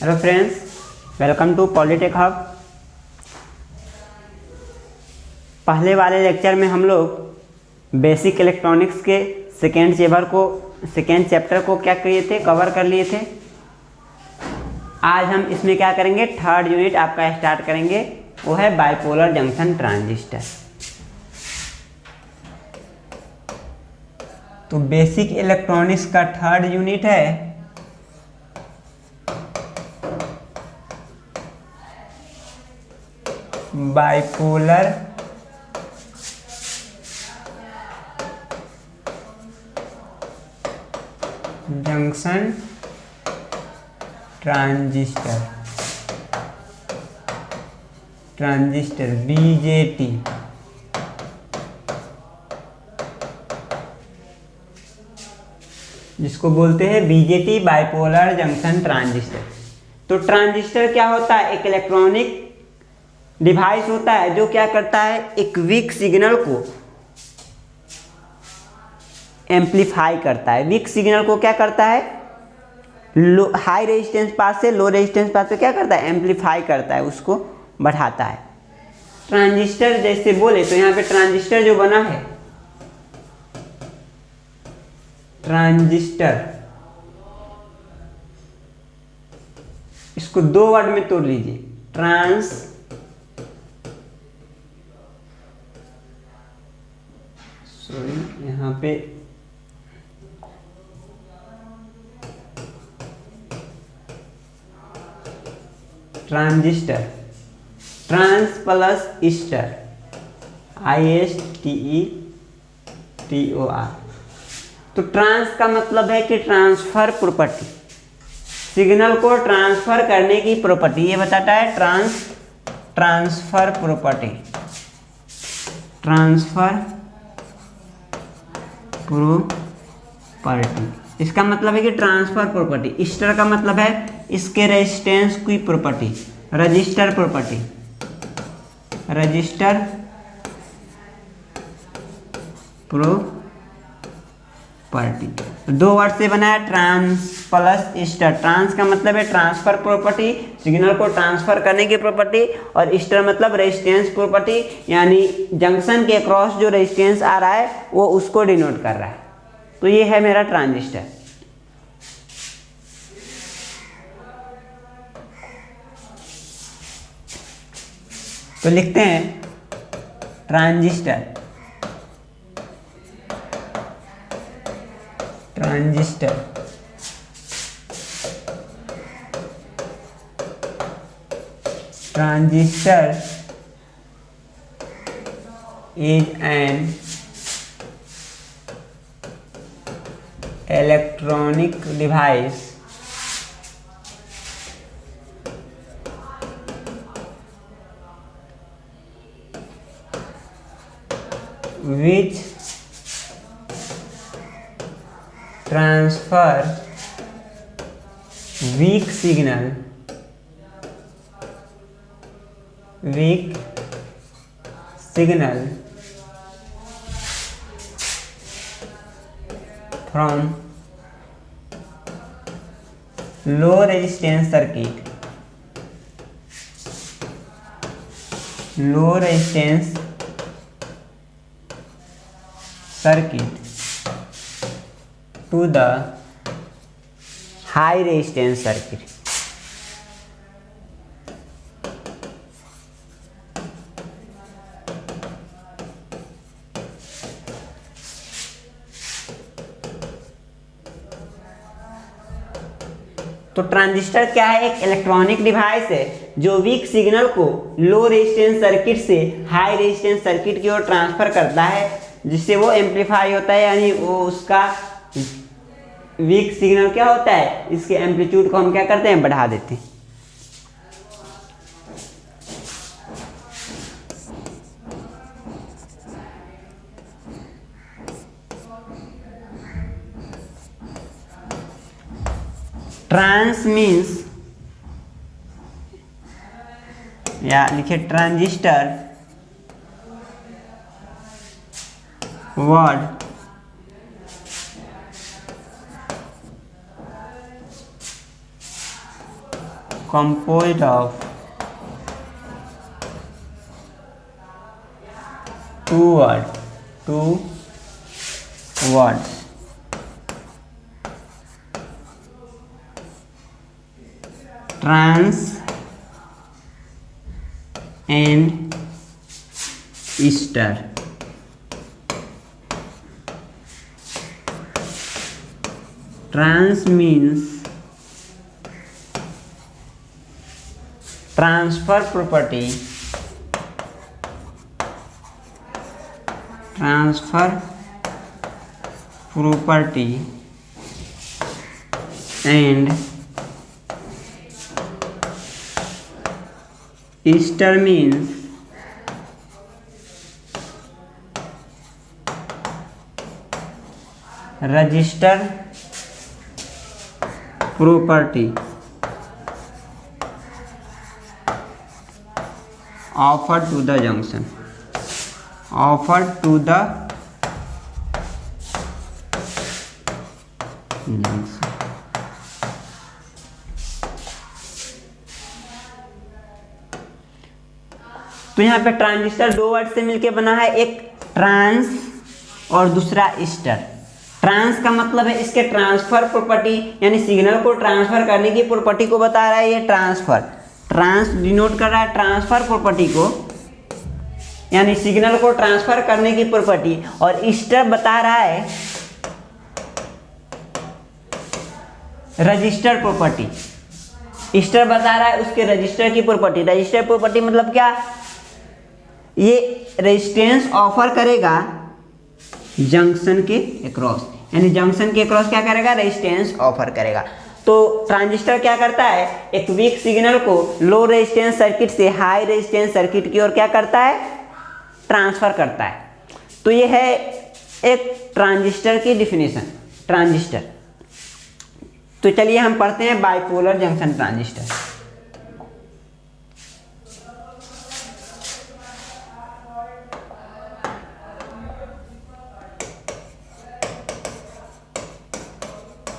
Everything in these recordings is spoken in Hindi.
Hello friends, welcome to polytech hub. पहले वाले लेक्चर में हम लोग बेसिक इलेक्ट्रॉनिक्स के सेकेंड चैप्टर को क्या किए थे, कवर कर लिए थे। आज हम इसमें क्या करेंगे, थर्ड यूनिट आपका स्टार्ट करेंगे, वो है बाइपोलर जंक्शन ट्रांजिस्टर। तो बेसिक इलेक्ट्रॉनिक्स का थर्ड यूनिट है बाइपोलर जंक्शन ट्रांजिस्टर बीजेटी। जिसको बोलते हैं बीजेटी, बाइपोलर जंक्शन ट्रांजिस्टर। तो ट्रांजिस्टर क्या होता है? एक इलेक्ट्रॉनिक डिवाइस होता है जो क्या करता है, एक वीक सिग्नल को एम्पलीफाई करता है। वीक सिग्नल को क्या करता है, हाई रेजिस्टेंस पास से लो रेजिस्टेंस पास पे क्या करता है, एम्पलीफाई करता है, उसको बढ़ाता है। ट्रांजिस्टर जैसे बोले तो यहाँ पे ट्रांजिस्टर जो बना है, ट्रांजिस्टर, इसको दो वर्ड में तोड़ लीजिए, यहाँ पे ट्रांजिस्टर, ट्रांस प्लस ईस्टर, ISTERTOR। तो ट्रांस का मतलब है कि ट्रांसफर प्रॉपर्टी, सिग्नल को ट्रांसफर करने की प्रॉपर्टी, ये बताता है ट्रांसफर प्रॉपर्टी, ट्रांसफर प्रॉपर्टी। इसका मतलब है कि ट्रांसफर प्रॉपर्टी। ईस्टर का मतलब है इसके रेजिस्टेंस की property, register property, register property. दो वर्ड से बना है, ट्रांस प्लस ईस्टर। ट्रांस का मतलब है ट्रांसफर प्रॉपर्टी, सिग्नल को ट्रांसफर करने की प्रॉपर्टी, और ईस्टर मतलब रेजिस्टेंस प्रॉपर्टी, यानी जंक्शन के अक्रॉस जो रेजिस्टेंस आ रहा है वो उसको डिनोट कर रहा है। तो ये है मेरा ट्रांजिस्टर। तो लिखते हैं transistor, transistor transistor is an electronic device which transfer weak signal from low resistance circuit to the high resistance circuit। तो ट्रांजिस्टर क्या है? एक इलेक्ट्रॉनिक डिवाइस है जो वीक सिग्नल को लो रेजिस्टेंस सर्किट से हाई रेजिस्टेंस सर्किट की ओर ट्रांसफर करता है, जिससे वो एम्पलीफाई होता है, यानी वो उसका वीक सिग्नल क्या होता है, इसके एम्पलीट्यूड को हम क्या करते हैं, बढ़ा देते हैं। ट्रांस मीन्स, या लिखे transistor word composed of two words. Trans and ester. Trans means transfer property. Transfer property and ester means register property offered to the junction. Offered to the junction. तो यहाँ पे ट्रांजिस्टर दो वर्ड से मिलके बना है, एक ट्रांस और दूसरा ईस्टर। ट्रांस का मतलब है इसके ट्रांसफर प्रॉपर्टी, यानी सिग्नल को ट्रांसफर करने की प्रॉपर्टी को बता रहा है ये ट्रांसफर। ट्रांस डिनोट कर रहा है ट्रांसफर प्रॉपर्टी को, यानी सिग्नल को ट्रांसफर करने की प्रॉपर्टी। और ईस्टर बता रहा है रजिस्टर प्रॉपर्टी। ईस्टर बता रहा है उसके रजिस्टर की प्रॉपर्टी। रजिस्टर प्रॉपर्टी मतलब क्या, ये रेजिस्टेंस ऑफर करेगा जंक्शन के अक्रॉस, यानी जंक्शन के अक्रॉस क्या करेगा, रेजिस्टेंस ऑफर करेगा। तो ट्रांजिस्टर क्या करता है, एक वीक सिग्नल को लो रेजिस्टेंस सर्किट से हाई रेजिस्टेंस सर्किट की ओर क्या करता है, ट्रांसफर करता है। तो ये है एक ट्रांजिस्टर की डिफिनेशन, ट्रांजिस्टर। तो चलिए हम पढ़ते हैं bipolar junction transistor.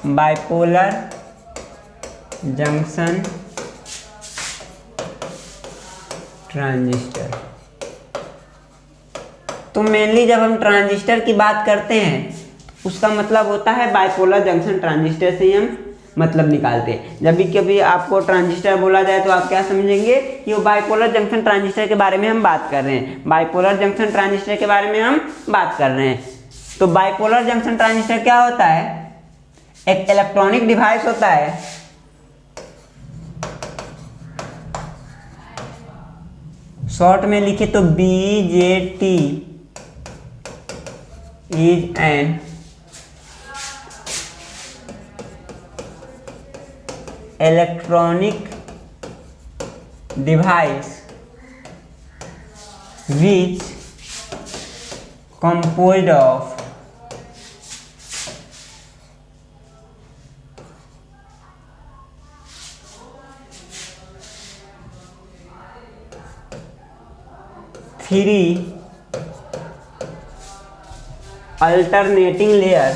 Bipolar junction transistor. तो मेनली जब हम ट्रांजिस्टर की बात करते हैं उसका मतलब होता है बाइपोलर जंक्शन ट्रांजिस्टर से ही हम मतलब निकालते हैं। जब भी कभी आपको ट्रांजिस्टर बोला जाए तो आप क्या समझेंगे कि वो बाइपोलर जंक्शन ट्रांजिस्टर के बारे में हम बात कर रहे हैं, बाइपोलर जंक्शन ट्रांजिस्टर के बारे में हम बात कर रहे हैं। तो बाइपोलर जंक्शन ट्रांजिस्टर क्या होता है, एक इलेक्ट्रॉनिक डिवाइस होता है शॉर्ट में लिखे तो BJT is an electronic device which composed of three alternating layer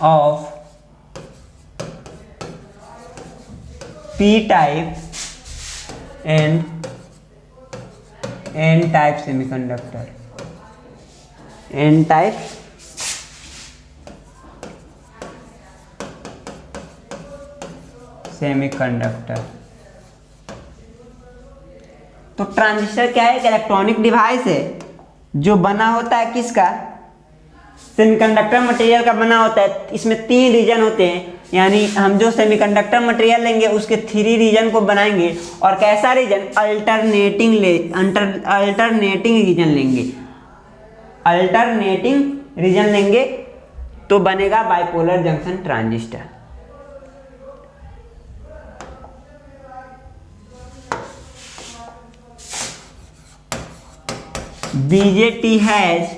of P-type and N-type semiconductor. N-type semiconductor. तो ट्रांजिस्टर क्या है, एक इलेक्ट्रॉनिक डिवाइस है जो बना होता है किसका, सेमीकंडक्टर मटेरियल का बना होता है। इसमें 3 रीजन होते हैं, यानी हम जो सेमीकंडक्टर मटेरियल लेंगे उसके 3 रीजन को बनाएंगे। और कैसा रीजन, अल्टरनेटिंग रीजन लेंगे, अल्टरनेटिंग रीजन लेंगे तो बनेगा bipolar junction transistor. BJT has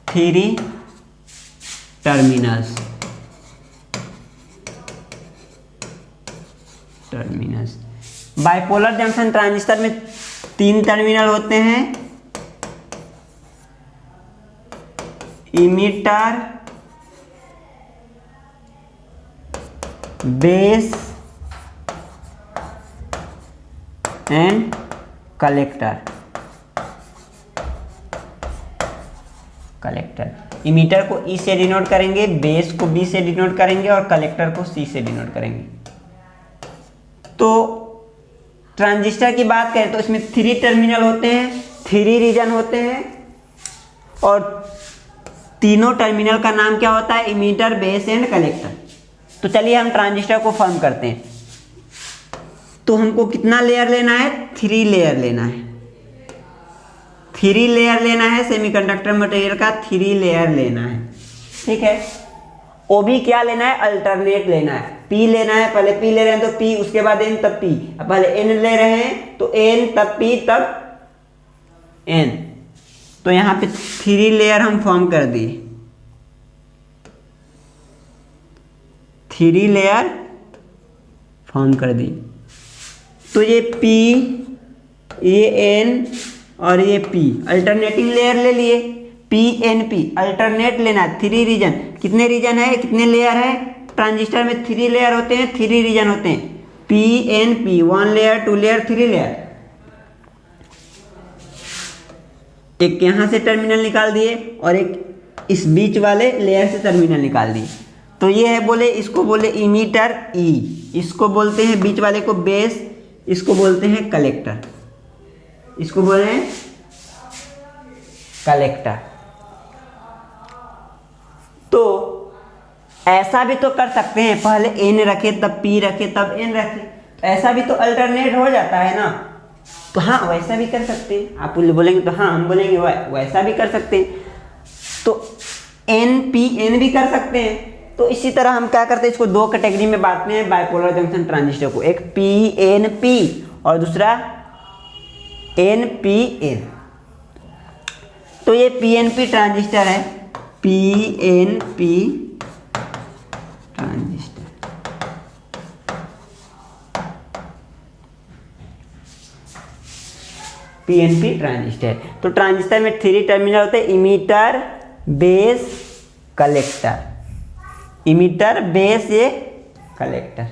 3 terminals। Bipolar junction transistor में 3 टर्मिनल होते हैं, emitter, base and collector. Emitter को ई से डिनोट करेंगे, बेस को बी से डिनोट करेंगे और कलेक्टर को सी से डिनोट करेंगे। तो ट्रांजिस्टर की बात करें तो इसमें 3 टर्मिनल होते हैं, 3 रीजन होते हैं और तीनों टर्मिनल का नाम क्या होता है? Emitter, base and collector. तो चलिए हम ट्रांजिस्टर को फॉर्म करते हैं। तो हमको कितना लेयर लेना है? 3 लेयर लेना है। 3 लेयर लेना है सेमीकंडक्टर मटेरियल का, 3 लेयर लेना है, ठीक है। वो भी क्या लेना है? अल्टरनेट लेना है। P लेना है, पहले P ले रहे हैं तो P, उसके बाद N तब P, अब पहले N ले रहे हैं तो N तब P तब N। तो यहाँ पे 3 लेयर हम फॉर्म कर दिए, 3 लेयर फॉर्म कर दी। तो ये P, ये N और ये P अल्टरनेटिंग लेयर ले लिए। PNP अल्टरनेट लेना है, 3 रीजन। कितने रीजन है, कितने लेयर है? ट्रांजिस्टर में 3 लेयर होते हैं, 3 रीजन होते हैं। PNP 1 layer, 2 layer, 3 layer. एक यहाँ से टर्मिनल निकाल दिए और एक इस बीच वाले लेयर से टर्मिनल निकाल दिए। तो ये है, बोले इसको बोले इमीटर E, इसको बोलते हैं बीच वाले को बेस, इसको बोलते हैं कलेक्टर, इसको बोल रहे हैं कलेक्टर। तो ऐसा भी तो कर सकते हैं, पहले N रखे तब P रखे तब N रखे, ऐसा भी तो अल्टरनेट हो जाता है ना। तो हाँ, वैसा भी कर सकते हैं। आप बोलेंगे तो हाँ, हम बोलेंगे वैसा भी कर सकते हैं। तो NPN भी कर सकते हैं। तो इसी तरह हम क्या करते हैं, इसको 2 कैटेगरी में बांटते हैं बाइपोलर जंक्शन ट्रांजिस्टर को, एक PNP और दूसरा NPN। तो ये PNP ट्रांजिस्टर है, PNP ट्रांजिस्टर। PNP transistor. तो ट्रांजिस्टर में 3 टर्मिनल होते हैं, emitter, base, collector. Emitter, base, ये कलेक्टर।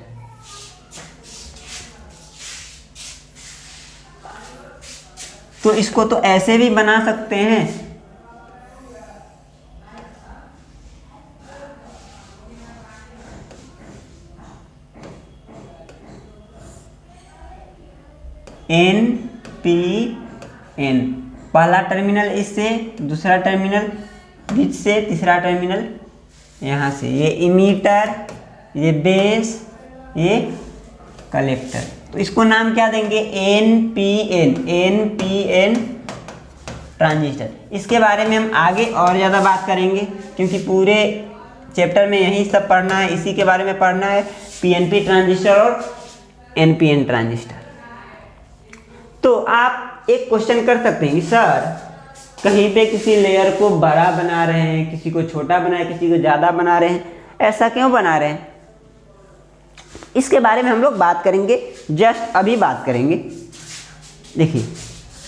तो इसको तो ऐसे भी बना सकते हैं, NPN। पहला टर्मिनल इससे, दूसरा टर्मिनल बीच से, तीसरा टर्मिनल यहाँ से। ये इमीटर, ये बेस, ये कलेक्टर। तो इसको नाम क्या देंगे? NPN transistor. इसके बारे में हम आगे और ज़्यादा बात करेंगे, क्योंकि पूरे चैप्टर में यही सब पढ़ना है, इसी के बारे में पढ़ना है, PNP ट्रांजिस्टर और NPN ट्रांजिस्टर। तो आप एक क्वेश्चन कर सकते हैं, सर कहीं पे किसी लेयर को बड़ा बना रहे हैं, किसी को छोटा बना रहे हैं, किसी को ज़्यादा बना रहे हैं, ऐसा क्यों बना रहे हैं? इसके बारे में हम लोग बात करेंगे, जस्ट अभी बात करेंगे। देखिए,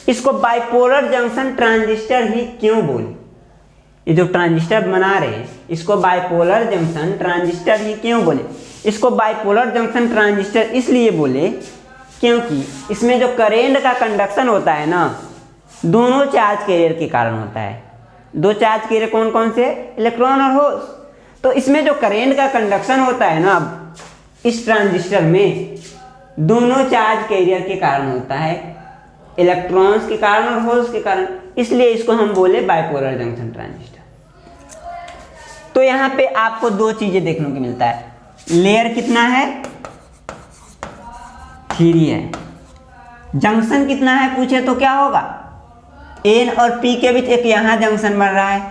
इसको बाइपोलर जंक्शन ट्रांजिस्टर ही क्यों बोले? ये जो ट्रांजिस्टर बना रहे हैं इसको बाइपोलर जंक्शन ट्रांजिस्टर ही क्यों बोले? इसको बाइपोलर जंक्शन ट्रांजिस्टर इसलिए बोले क्योंकि इसमें जो करेंट का कंडक्शन होता है ना, दोनों चार्ज कैरियर के कारण होता है। 2 चार्ज कैरियर कौन कौन से? इलेक्ट्रॉन और होल्स। तो इसमें जो करेंट का कंडक्शन होता है ना, इस ट्रांजिस्टर में दोनों चार्ज कैरियर के कारण होता है, इलेक्ट्रॉन्स के कारण और होल्स के कारण। इसलिए इसको हम बोले बाइपोलर जंक्शन ट्रांजिस्टर। तो यहाँ पे आपको 2 चीजें देखने को मिलता है। लेयर कितना है? 3 है। जंक्शन कितना है पूछे तो क्या होगा? N और P के बीच एक यहाँ जंक्शन बन रहा है,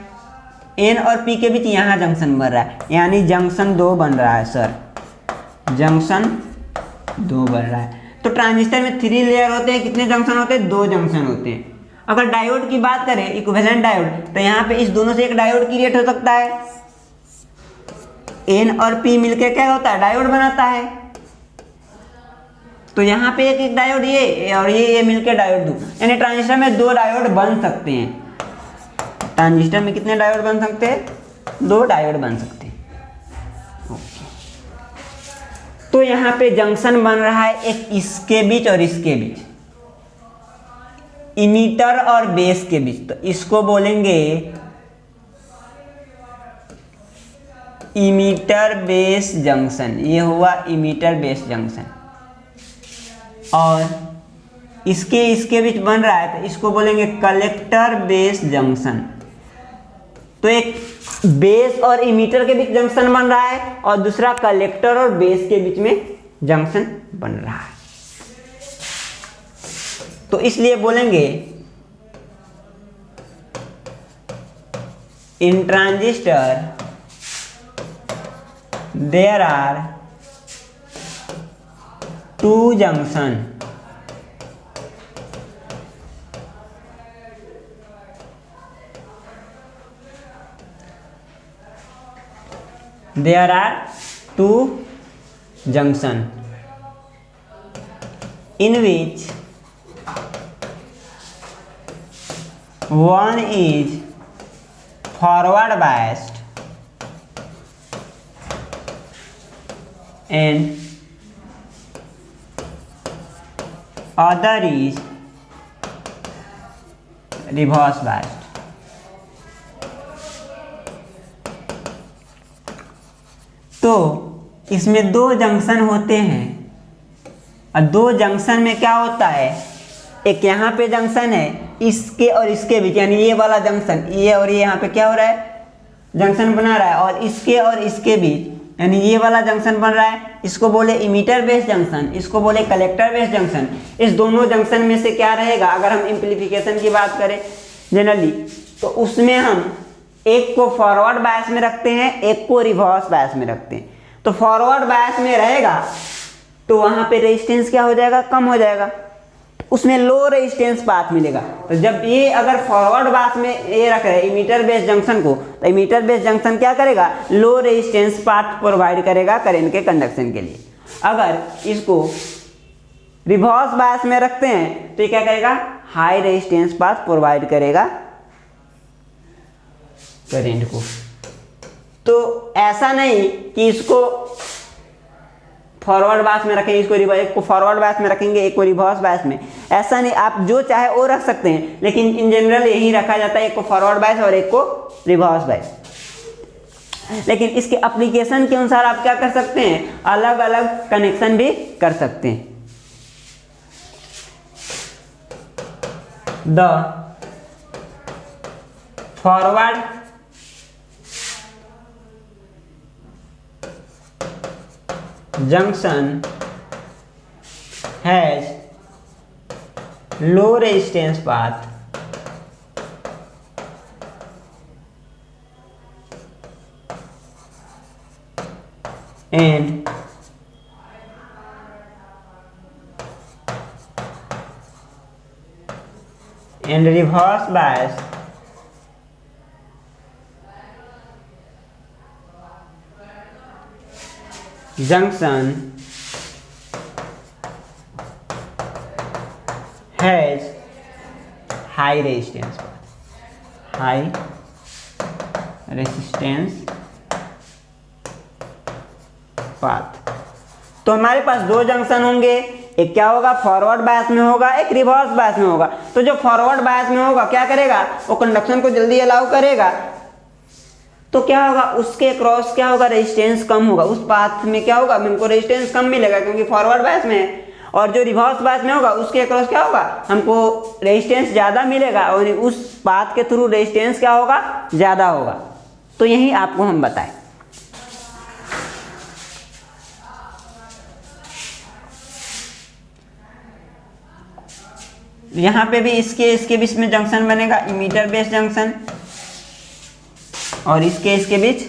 N और P के बीच यहाँ जंक्शन बन रहा है, यानी जंक्शन 2 बन रहा है सर, जंक्शन 2 बन रहा है। तो ट्रांजिस्टर में 3 लेयर होते हैं, कितने जंक्शन होते हैं? 2 जंक्शन होते हैं। अगर डायोड की बात करें, इक्विवेलेंट डायोड, तो यहाँ पे इस दोनों से एक डायोड क्रिएट हो सकता है। N और P मिलकर क्या होता है? डायोड बनाता है। तो यहाँ पे एक डायोड ये और ये मिलकर डायोड 2, यानी ट्रांजिस्टर में 2 डायोड बन सकते हैं। ट्रांजिस्टर में कितने डायोड बन सकते हैं? 2 डायोड बन सकते हैं। ओके, तो यहाँ पे जंक्शन बन रहा है एक इसके बीच और इसके बीच, इमीटर और बेस के बीच, तो इसको बोलेंगे इमीटर बेस जंक्शन। ये हुआ इमीटर बेस जंक्शन। और इसके बीच बन रहा है तो इसको बोलेंगे कलेक्टर बेस जंक्शन। तो एक बेस और इमीटर के बीच जंक्शन बन रहा है और दूसरा कलेक्टर और बेस के बीच में जंक्शन बन रहा है, तो इसलिए बोलेंगे in transistor there are 2 junction there are 2 junction in which one is forward biased and other is reverse biased। तो इसमें 2 जंक्शन होते हैं और 2 जंक्शन में क्या होता है, एक यहाँ पे जंक्शन है इसके और इसके बीच, यानी ये वाला जंक्शन, ये और ये यहाँ पे क्या हो रहा है, जंक्शन बना रहा है, और इसके और इसके बीच यानी ये वाला जंक्शन बन रहा है, इसको बोले इमीटर बेस जंक्शन, इसको बोले कलेक्टर बेस जंक्शन। इस दोनों जंक्शन में से क्या रहेगा, अगर हम एम्प्लीफिकेशन की बात करें जनरली, तो उसमें हम एक को फॉरवर्ड बायस में रखते हैं, एक को रिवर्स बायस में रखते हैं। तो फॉरवर्ड बायस में रहेगा तो वहां पे रेजिस्टेंस क्या हो जाएगा, कम हो जाएगा, उसमें लो रेजिस्टेंस पाथ मिलेगा। तो जब ये अगर फॉरवर्ड बायस में ये रख रहे हैं इमीटर बेस जंक्शन को, तो इमीटर बेस जंक्शन क्या करेगा, लो रेजिस्टेंस पाथ प्रोवाइड करेगा करंट के कंडक्शन के लिए। अगर इसको रिवर्स बायस में रखते हैं तो ये क्या करेगा, हाई रेजिस्टेंस पाथ प्रोवाइड करेगा करंट को। तो ऐसा नहीं कि इसको फॉरवर्ड बायस में रखेंगे, इसको रिवर्स, एक को फॉरवर्ड बायस में रखेंगे, एक को रिवर्स बायस में, ऐसा नहीं, आप जो चाहे वो रख सकते हैं, लेकिन इन जनरल यही रखा जाता है, एक को फॉरवर्ड बायस और एक को रिवर्स बायस। लेकिन इसके एप्लीकेशन के अनुसार आप क्या कर सकते हैं, अलग अलग कनेक्शन भी कर सकते हैं। The forward junction has low resistance path and reverse bias junction has high resistance path। तो हमारे पास 2 जंक्शन होंगे, एक क्या होगा, फॉरवर्ड बायस में होगा, एक रिवर्स बायस में होगा। तो जो फॉरवर्ड बायस में होगा क्या करेगा, वो कंडक्शन को जल्दी अलाउ करेगा, तो क्या होगा, उसके क्रॉस क्या होगा, रेजिस्टेंस कम होगा, उस पाथ में क्या होगा, हमको रेजिस्टेंस कम मिलेगा क्योंकि फॉरवर्ड बायस में है। और जो रिवर्स बायस में होगा उसके क्रॉस क्या होगा, हमको रेजिस्टेंस ज़्यादा मिलेगा और उस पाथ के थ्रू रेजिस्टेंस क्या होगा, ज़्यादा होगा। तो यही आपको हम बताएं। यहाँ पे भी इसके बीच में जंक्शन बनेगा इमीटर बेस जंक्शन, और इसके बीच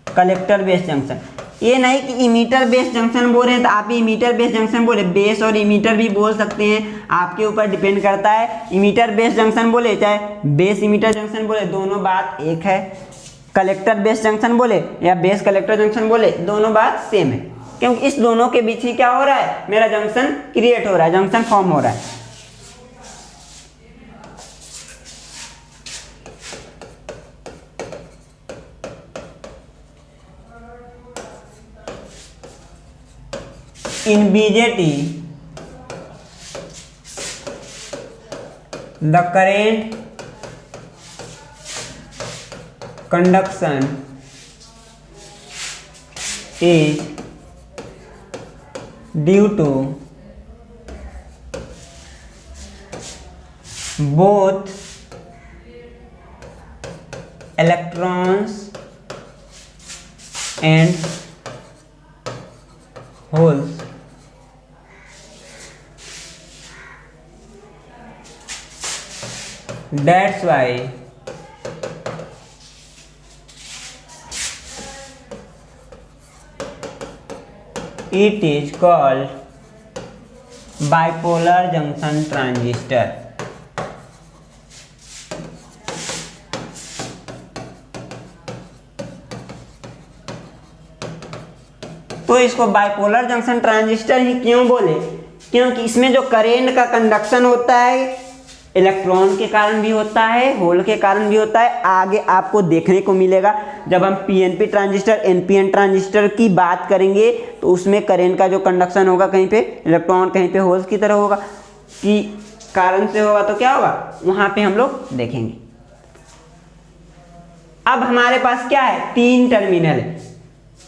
कलेक्टर बेस जंक्शन। ये नहीं कि इमीटर बेस जंक्शन बोल रहे हैं तो आप ही इमीटर बेस जंक्शन बोले, बेस और इमीटर भी बोल सकते हैं, आपके ऊपर डिपेंड करता है। इमीटर बेस जंक्शन बोले चाहे बेस इमीटर जंक्शन बोले, दोनों बात एक है। कलेक्टर बेस जंक्शन बोले या बेस कलेक्टर जंक्शन बोले, दोनों बात सेम है, क्योंकि इस दोनों के बीच ही क्या हो रहा है, मेरा जंक्शन क्रिएट हो रहा है, जंक्शन फॉर्म हो रहा है। In BJT, the current conduction is due to both electrons and holes. That's why it is called bipolar junction transistor. तो इसको बाइपोलर जंक्शन ट्रांजिस्टर ही क्यों बोले? क्योंकि इसमें जो करेंट का कंडक्शन होता है इलेक्ट्रॉन के कारण भी होता है, होल के कारण भी होता है। आगे आपको देखने को मिलेगा जब हम पीएनपी ट्रांजिस्टर एनपीएन ट्रांजिस्टर की बात करेंगे तो उसमें करेंट का जो कंडक्शन होगा कहीं पे इलेक्ट्रॉन कहीं पे होल्स की तरह होगा, कि कारण से होगा तो क्या होगा वहां पे हम लोग देखेंगे। अब हमारे पास क्या है, 3 टर्मिनल है,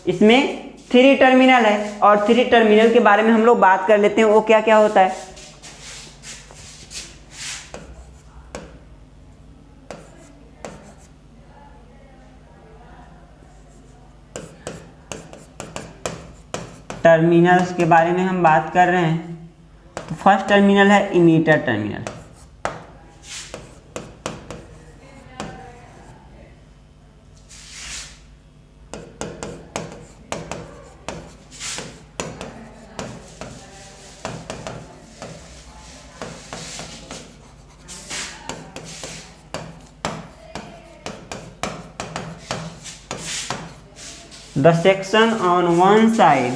इसमें 3 टर्मिनल है और 3 टर्मिनल के बारे में हम लोग बात कर लेते हैं। वो क्या क्या होता है? टर्मिनल्स के बारे में हम बात कर रहे हैं। तो फर्स्ट टर्मिनल है emitter terminal. The section on one side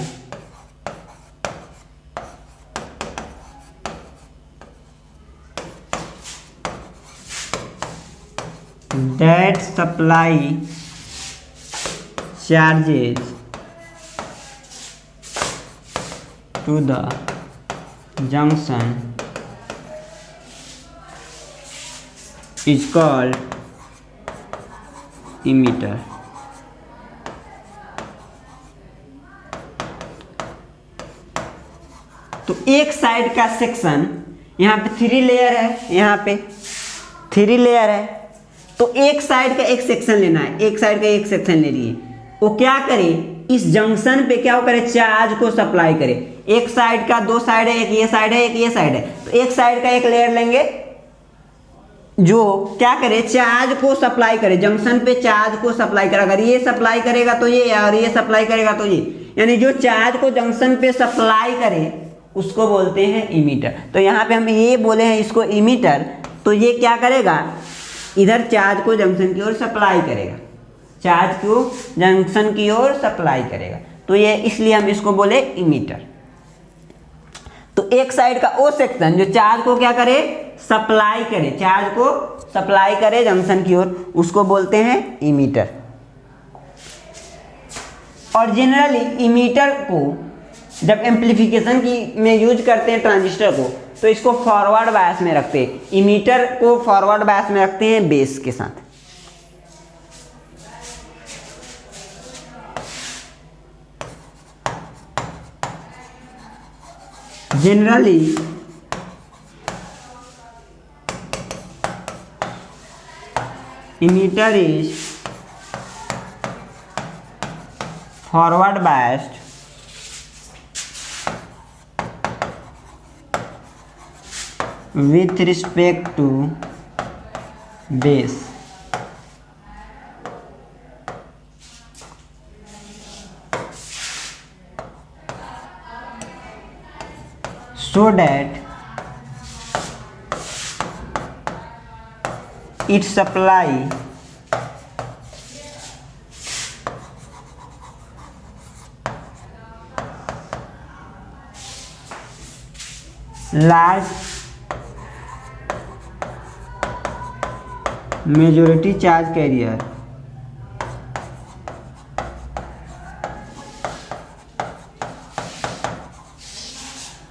that supply charges to the junction is called emitter. तो एक साइड का सेक्शन यहाँ पे 3 लेयर है, यहाँ पे 3 लेयर है, तो एक साइड का एक सेक्शन लेना है, एक साइड का एक सेक्शन ले लिए। वो क्या करे, इस जंक्शन पे क्या करे, चार्ज को सप्लाई करे। एक साइड का 2 साइड है, एक ये साइड है एक ये साइड है, तो एक साइड का एक लेयर लेंगे जो क्या करे, चार्ज को सप्लाई करे, जंक्शन पे चार्ज को सप्लाई करे। अगर ये सप्लाई करेगा तो ये, और ये सप्लाई करेगा तो ये, यानी जो चार्ज को जंक्शन पे सप्लाई करे उसको बोलते हैं इमीटर। तो यहाँ पे हम ये बोले हैं इसको इमीटर, तो ये क्या करेगा, इधर चार्ज को जंक्शन की ओर सप्लाई करेगा, चार्ज को जंक्शन की ओर सप्लाई करेगा, तो ये इसलिए हम इसको बोले इमीटर। तो एक साइड का वो सेक्शन जो चार्ज को क्या करे, सप्लाई करे, चार्ज को सप्लाई करे जंक्शन की ओर, उसको बोलते हैं इमीटर। और जनरली इमीटर को जब एम्पलीफिकेशन की में यूज करते हैं ट्रांजिस्टर को, तो इसको फॉरवर्ड बायस में रखते हैं, इमीटर को फॉरवर्ड बायस में रखते हैं बेस के साथ। Generally emitter is forward biased with respect to base. So that its supply large majority charge carrier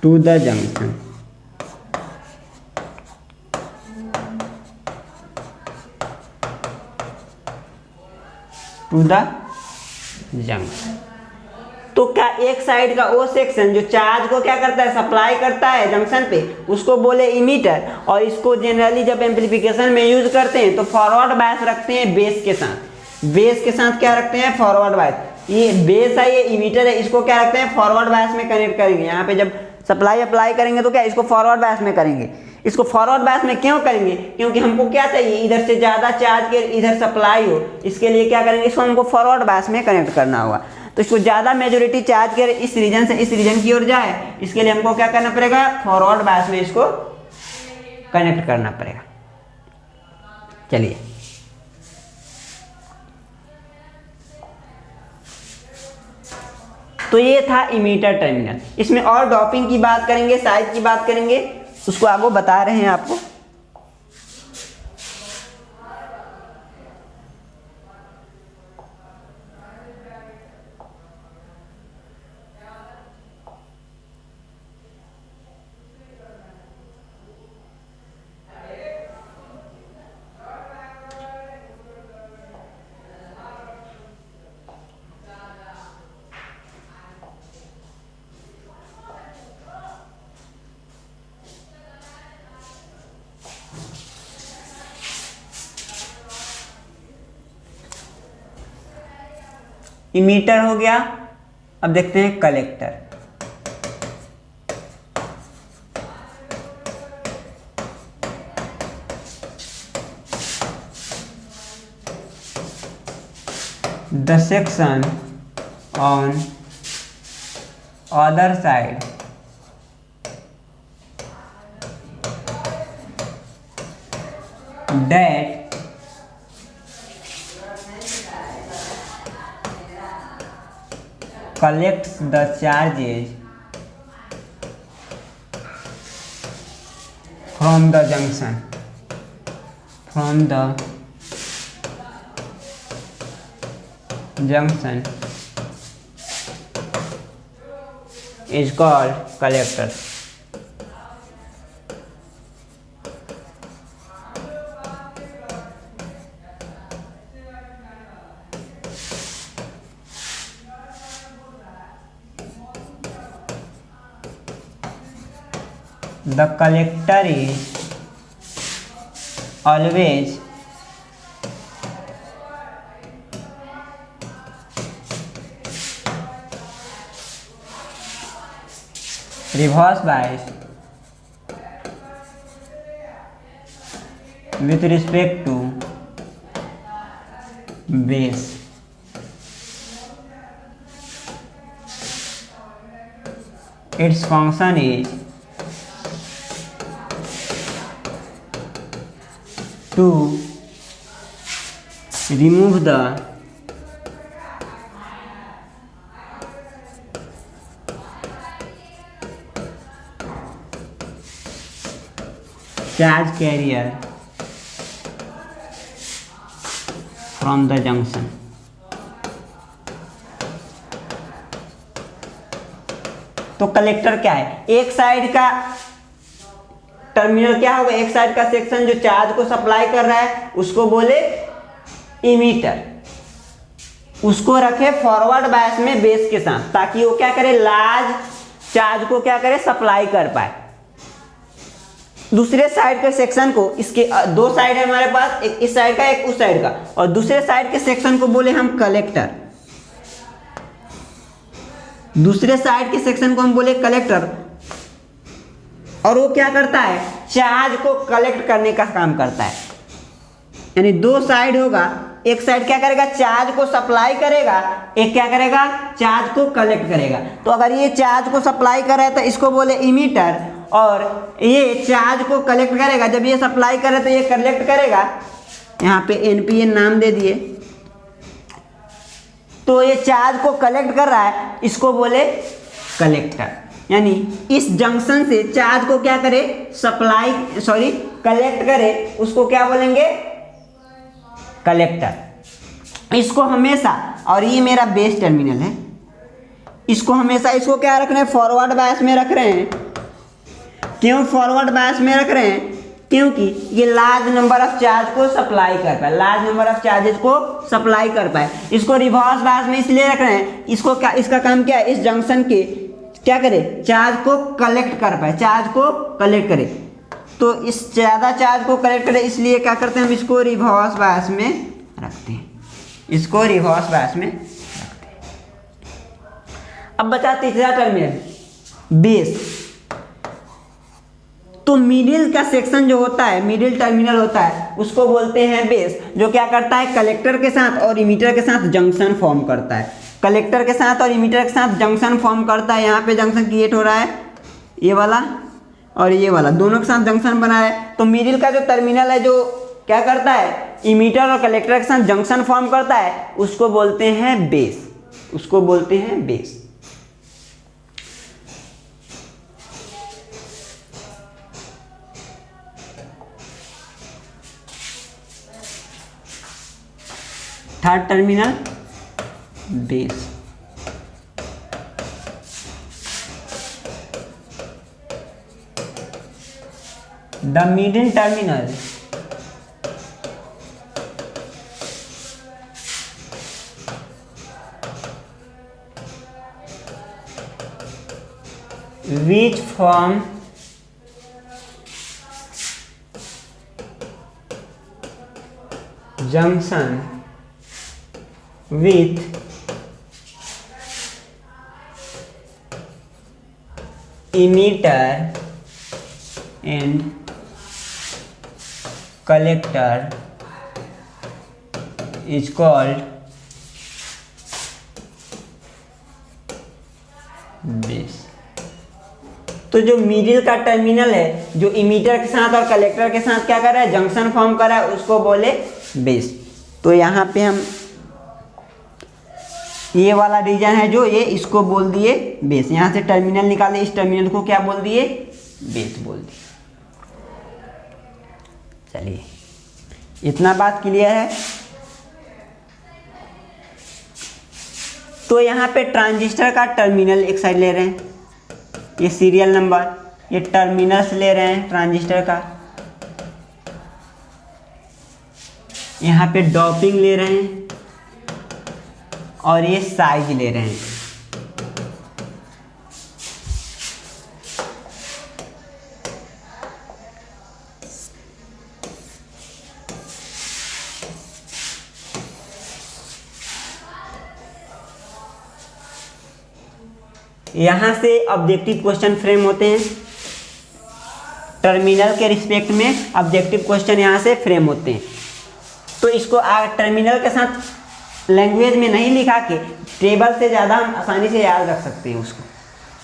to the junction. To the junction. तो क्या एक साइड का वो सेक्शन जो चार्ज को क्या करता है, सप्लाई करता है जंक्शन पे, उसको बोले इमीटर। और इसको जनरली जब एम्पलीफिकेशन में यूज करते हैं तो फॉरवर्ड बायस रखते हैं बेस के साथ। बेस के साथ क्या रखते हैं, फॉरवर्ड बायस। ये बेस है, ये इमीटर है, इसको क्या रखते हैं, फॉरवर्ड बायस में कनेक्ट करेंगे। यहाँ पे जब सप्लाई अप्लाई करेंगे तो क्या इसको फॉरवर्ड बायस में करेंगे। इसको फॉरवर्ड बायस में क्यों करेंगे, क्योंकि हमको क्या चाहिए, इधर से ज़्यादा चार्ज के इधर सप्लाई हो। इसके लिए क्या करेंगे, इसको हमको फॉरवर्ड बायस में कनेक्ट करना होगा। तो इसको ज़्यादा मेजोरिटी चार्ज के इस रीजन से इस रीजन की ओर जाए, इसके लिए हमको क्या करना पड़ेगा, फॉरवर्ड बायस में इसको कनेक्ट करना पड़ेगा। चलिए तो ये था इमीटर टर्मिनल। इसमें और डॉपिंग की बात करेंगे, साइज की बात करेंगे, उसको आगे बता रहे हैं आपको। इमीटर हो गया, अब देखते हैं collector. The section on other side that collects the charges from the junction is called collector. The collector is always reverse bias with respect to base. Its function is to remove the charge carrier from the junction. तो कलेक्टर क्या है, एक साइड का टर्मिनल क्या होगा, एक साइड का सेक्शन जो चार्ज को सप्लाई कर रहा है उसको बोले इमीटर। उसको रखे फॉरवर्ड बायस में बेस के साथ, ताकि वो क्या करे, लार्ज चार्ज को क्या करे, सप्लाई कर पाए। दूसरे साइड के सेक्शन को, इसके दो साइड है हमारे पास, एक इस साइड का एक उस साइड का, और दूसरे साइड के सेक्शन को बोले हम कलेक्टर। दूसरे साइड के सेक्शन को हम बोले कलेक्टर, और वो क्या करता है, चार्ज को कलेक्ट करने का काम करता है। यानी दो साइड होगा, एक साइड क्या करेगा, चार्ज को सप्लाई करेगा, एक क्या करेगा, चार्ज को कलेक्ट करेगा। तो अगर ये चार्ज को सप्लाई कर रहा है तो इसको बोले इमीटर, और ये चार्ज को कलेक्ट करेगा, जब ये सप्लाई करे तो ये कलेक्ट करेगा। यहाँ पे NPN नाम दे दिए। तो ये चार्ज को कलेक्ट कर रहा है, इसको बोले कलेक्टर। यानी इस जंक्शन से चार्ज को क्या करे, कलेक्ट करे, उसको क्या बोलेंगे, कलेक्टर। इसको हमेशा, और ये मेरा बेस टर्मिनल है, इसको हमेशा, इसको क्या रख रहे हैं, फॉरवर्ड बायस में रख रहे हैं। क्यों फॉरवर्ड बायस में रख रहे हैं? क्योंकि ये लार्ज नंबर ऑफ चार्ज को सप्लाई कर पाए, लार्ज नंबर ऑफ चार्जेस को सप्लाई कर पाए। इसको रिवर्स बायस में इसलिए रख रहे हैं, इसको क्या, इसका काम क्या है, इस जंक्शन के क्या करे, चार्ज को कलेक्ट कर पाए, चार्ज को कलेक्ट करे। तो इस ज़्यादा चार्ज को कलेक्ट करे, इसलिए क्या करते हैं हम इसको रिवर्स बायस में रखते हैं, इसको रिवर्स बायस में रखते हैं। अब बचा तीसरा टर्मिनल, बेस। तो मिडिल का सेक्शन जो होता है, मिडिल टर्मिनल होता है, उसको बोलते हैं बेस, जो क्या करता है, कलेक्टर के साथ और इमीटर के साथ जंक्शन फॉर्म करता है, कलेक्टर के साथ और इमीटर के साथ जंक्शन फॉर्म करता है। यहाँ पे जंक्शन क्रिएट हो रहा है, ये वाला और ये वाला, दोनों के साथ जंक्शन बना है। तो मिडिल का जो टर्मिनल है, जो क्या करता है, इमीटर और कलेक्टर के साथ जंक्शन फॉर्म करता है, उसको बोलते हैं बेस, उसको बोलते हैं base. Third terminal, base. The middle terminal which form junction with emitter and collector is called base। तो जो मिडिल का टर्मिनल है, जो इमीटर के साथ और कलेक्टर के साथ क्या कर रहा है, जंक्शन फॉर्म कर रहा है, उसको बोले बेस। तो यहाँ पे हम ये वाला रीजन है जो ये, इसको बोल दिए बेस। यहाँ से टर्मिनल निकाले, इस टर्मिनल को क्या बोल दिए, बेस बोल दिए। चलिए, इतना बात क्लियर है। तो यहाँ पे ट्रांजिस्टर का टर्मिनल एक साइड ले रहे हैं, ये सीरियल नंबर, ये टर्मिनल्स ले रहे हैं ट्रांजिस्टर का। यहाँ पे डॉपिंग ले रहे हैं और ये साइज ले रहे हैं। यहाँ से ऑब्जेक्टिव क्वेश्चन फ्रेम होते हैं, टर्मिनल के रिस्पेक्ट में ऑब्जेक्टिव क्वेश्चन यहाँ से फ्रेम होते हैं। तो इसको टर्मिनल के साथ लैंग्वेज में नहीं लिखा के टेबल से ज़्यादा हम आसानी से याद रख सकते हैं उसको,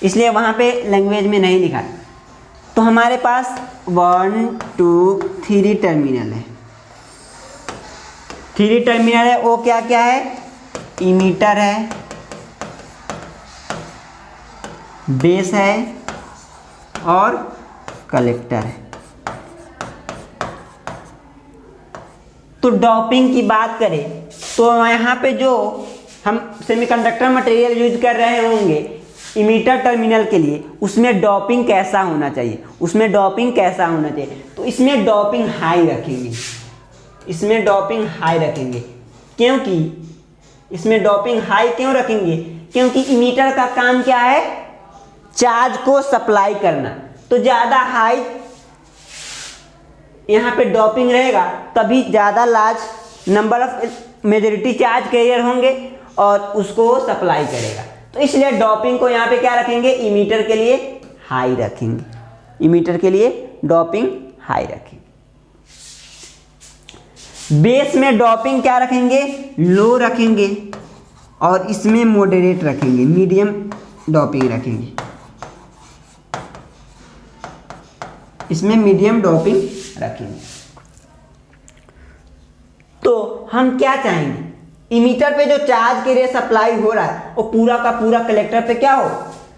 इसलिए वहाँ पे लैंग्वेज में नहीं लिखा। तो हमारे पास 1 2 3 टर्मिनल है, 3 टर्मिनल है। वो क्या क्या है, इमीटर है, बेस है और कलेक्टर है। तो डॉपिंग की बात करें तो यहाँ पे जो हम सेमीकंडक्टर मटेरियल यूज कर रहे होंगे इमीटर टर्मिनल के लिए, उसमें डॉपिंग कैसा होना चाहिए, उसमें डॉपिंग कैसा होना चाहिए। तो इसमें डॉपिंग हाई रखेंगे, इसमें डॉपिंग हाई रखेंगे। क्योंकि इसमें डॉपिंग हाई क्यों रखेंगे, क्योंकि इमीटर का काम क्या है, चार्ज को सप्लाई करना। तो ज़्यादा हाई यहाँ पे डॉपिंग रहेगा, तभी ज़्यादा large number of majority charge carrier होंगे और उसको सप्लाई करेगा। तो इसलिए डॉपिंग को यहाँ पे क्या रखेंगे, इमीटर के लिए हाई रखेंगे, इमीटर के लिए डॉपिंग हाई रखेंगे। बेस में डॉपिंग क्या रखेंगे, लो रखेंगे और इसमें मॉडरेट रखेंगे, मीडियम डॉपिंग रखेंगे, इसमें मीडियम डॉपिंग रखेंगे। तो हम क्या चाहेंगे, इमीटर पे जो चार्ज के रे सप्लाई हो रहा है वो पूरा का पूरा कलेक्टर पे क्या हो,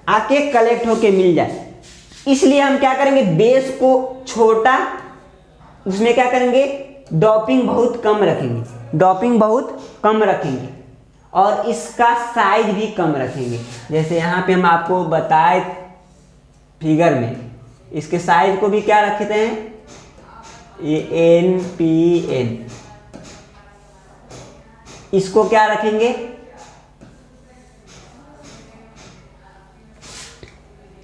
आके कलेक्ट होके मिल जाए। इसलिए हम क्या करेंगे, बेस को छोटा, उसमें क्या करेंगे, डॉपिंग बहुत कम रखेंगे, डॉपिंग बहुत कम रखेंगे और इसका साइज भी कम रखेंगे। जैसे यहाँ पे हम आपको बताए फिगर में इसके साइज को भी क्या रखते हैं, ये NPN। इसको क्या रखेंगे,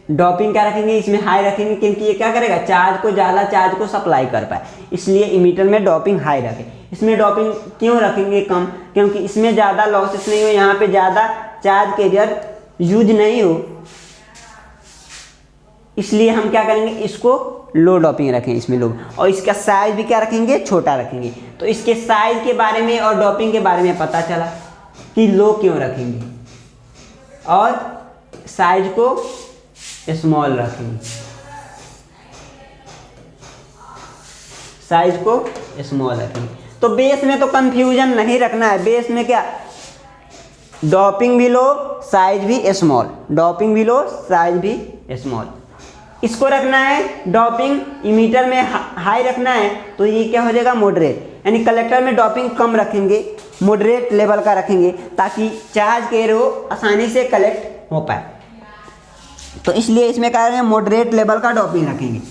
डोपिंग क्या रखेंगे, इसमें हाई रखेंगे, क्योंकि ये क्या करेगा, चार्ज को ज़्यादा चार्ज को सप्लाई कर पाए, इसलिए इमीटर में डोपिंग हाई रखें। इसमें डोपिंग क्यों रखेंगे कम, क्योंकि इसमें ज़्यादा लॉसेस नहीं हो, यहाँ पे ज़्यादा चार्ज कैरियर यूज नहीं हो, इसलिए हम क्या करेंगे, इसको लो डोपिंग रखें इसमें लोग। और इसका साइज भी क्या रखेंगे, छोटा रखेंगे। तो इसके साइज के बारे में और डोपिंग के बारे में पता चला कि लो क्यों रखेंगे और साइज को स्मॉल रखेंगे, साइज को स्मॉल रखेंगे। तो बेस में तो कंफ्यूजन नहीं रखना है, बेस में क्या, डोपिंग भी लो साइज भी स्मॉल, डोपिंग भी लो साइज भी स्मॉल। इसको रखना है डोपिंग इमीटर में हाई रखना है, तो ये क्या हो जाएगा, मॉडरेट, यानी कलेक्टर में डोपिंग कम रखेंगे, मॉडरेट लेवल का रखेंगे, ताकि चार्ज के रो आसानी से कलेक्ट हो पाए। तो इसलिए इसमें क्या करेंगे, मॉडरेट लेवल का डोपिंग रखेंगे।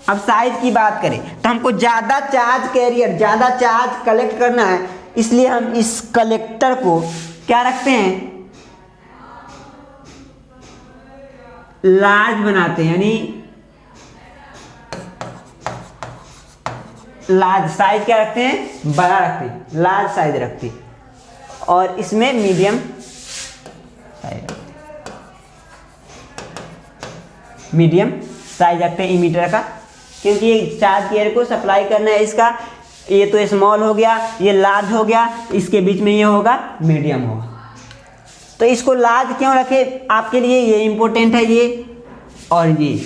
अब साइज की बात करें तो हमको ज़्यादा चार्ज कैरियर, ज़्यादा चार्ज कलेक्ट करना है, इसलिए हम इस कलेक्टर को क्या रखते हैं, लार्ज बनाते हैं, यानी लार्ज साइज क्या रखते हैं, बड़ा रखते हैं, लार्ज साइज रखते हैं। और इसमें मीडियम साइज रखते हैं, मीडियम साइज रखते हैं इमीटर का, क्योंकि ये चार्ज कैरियर को सप्लाई करना है इसका। ये तो स्मॉल हो गया, ये लार्ज हो गया, इसके बीच में ये होगा मीडियम होगा। तो इसको लार्ज क्यों रखे आपके लिए, ये इंपॉर्टेंट है ये। और ये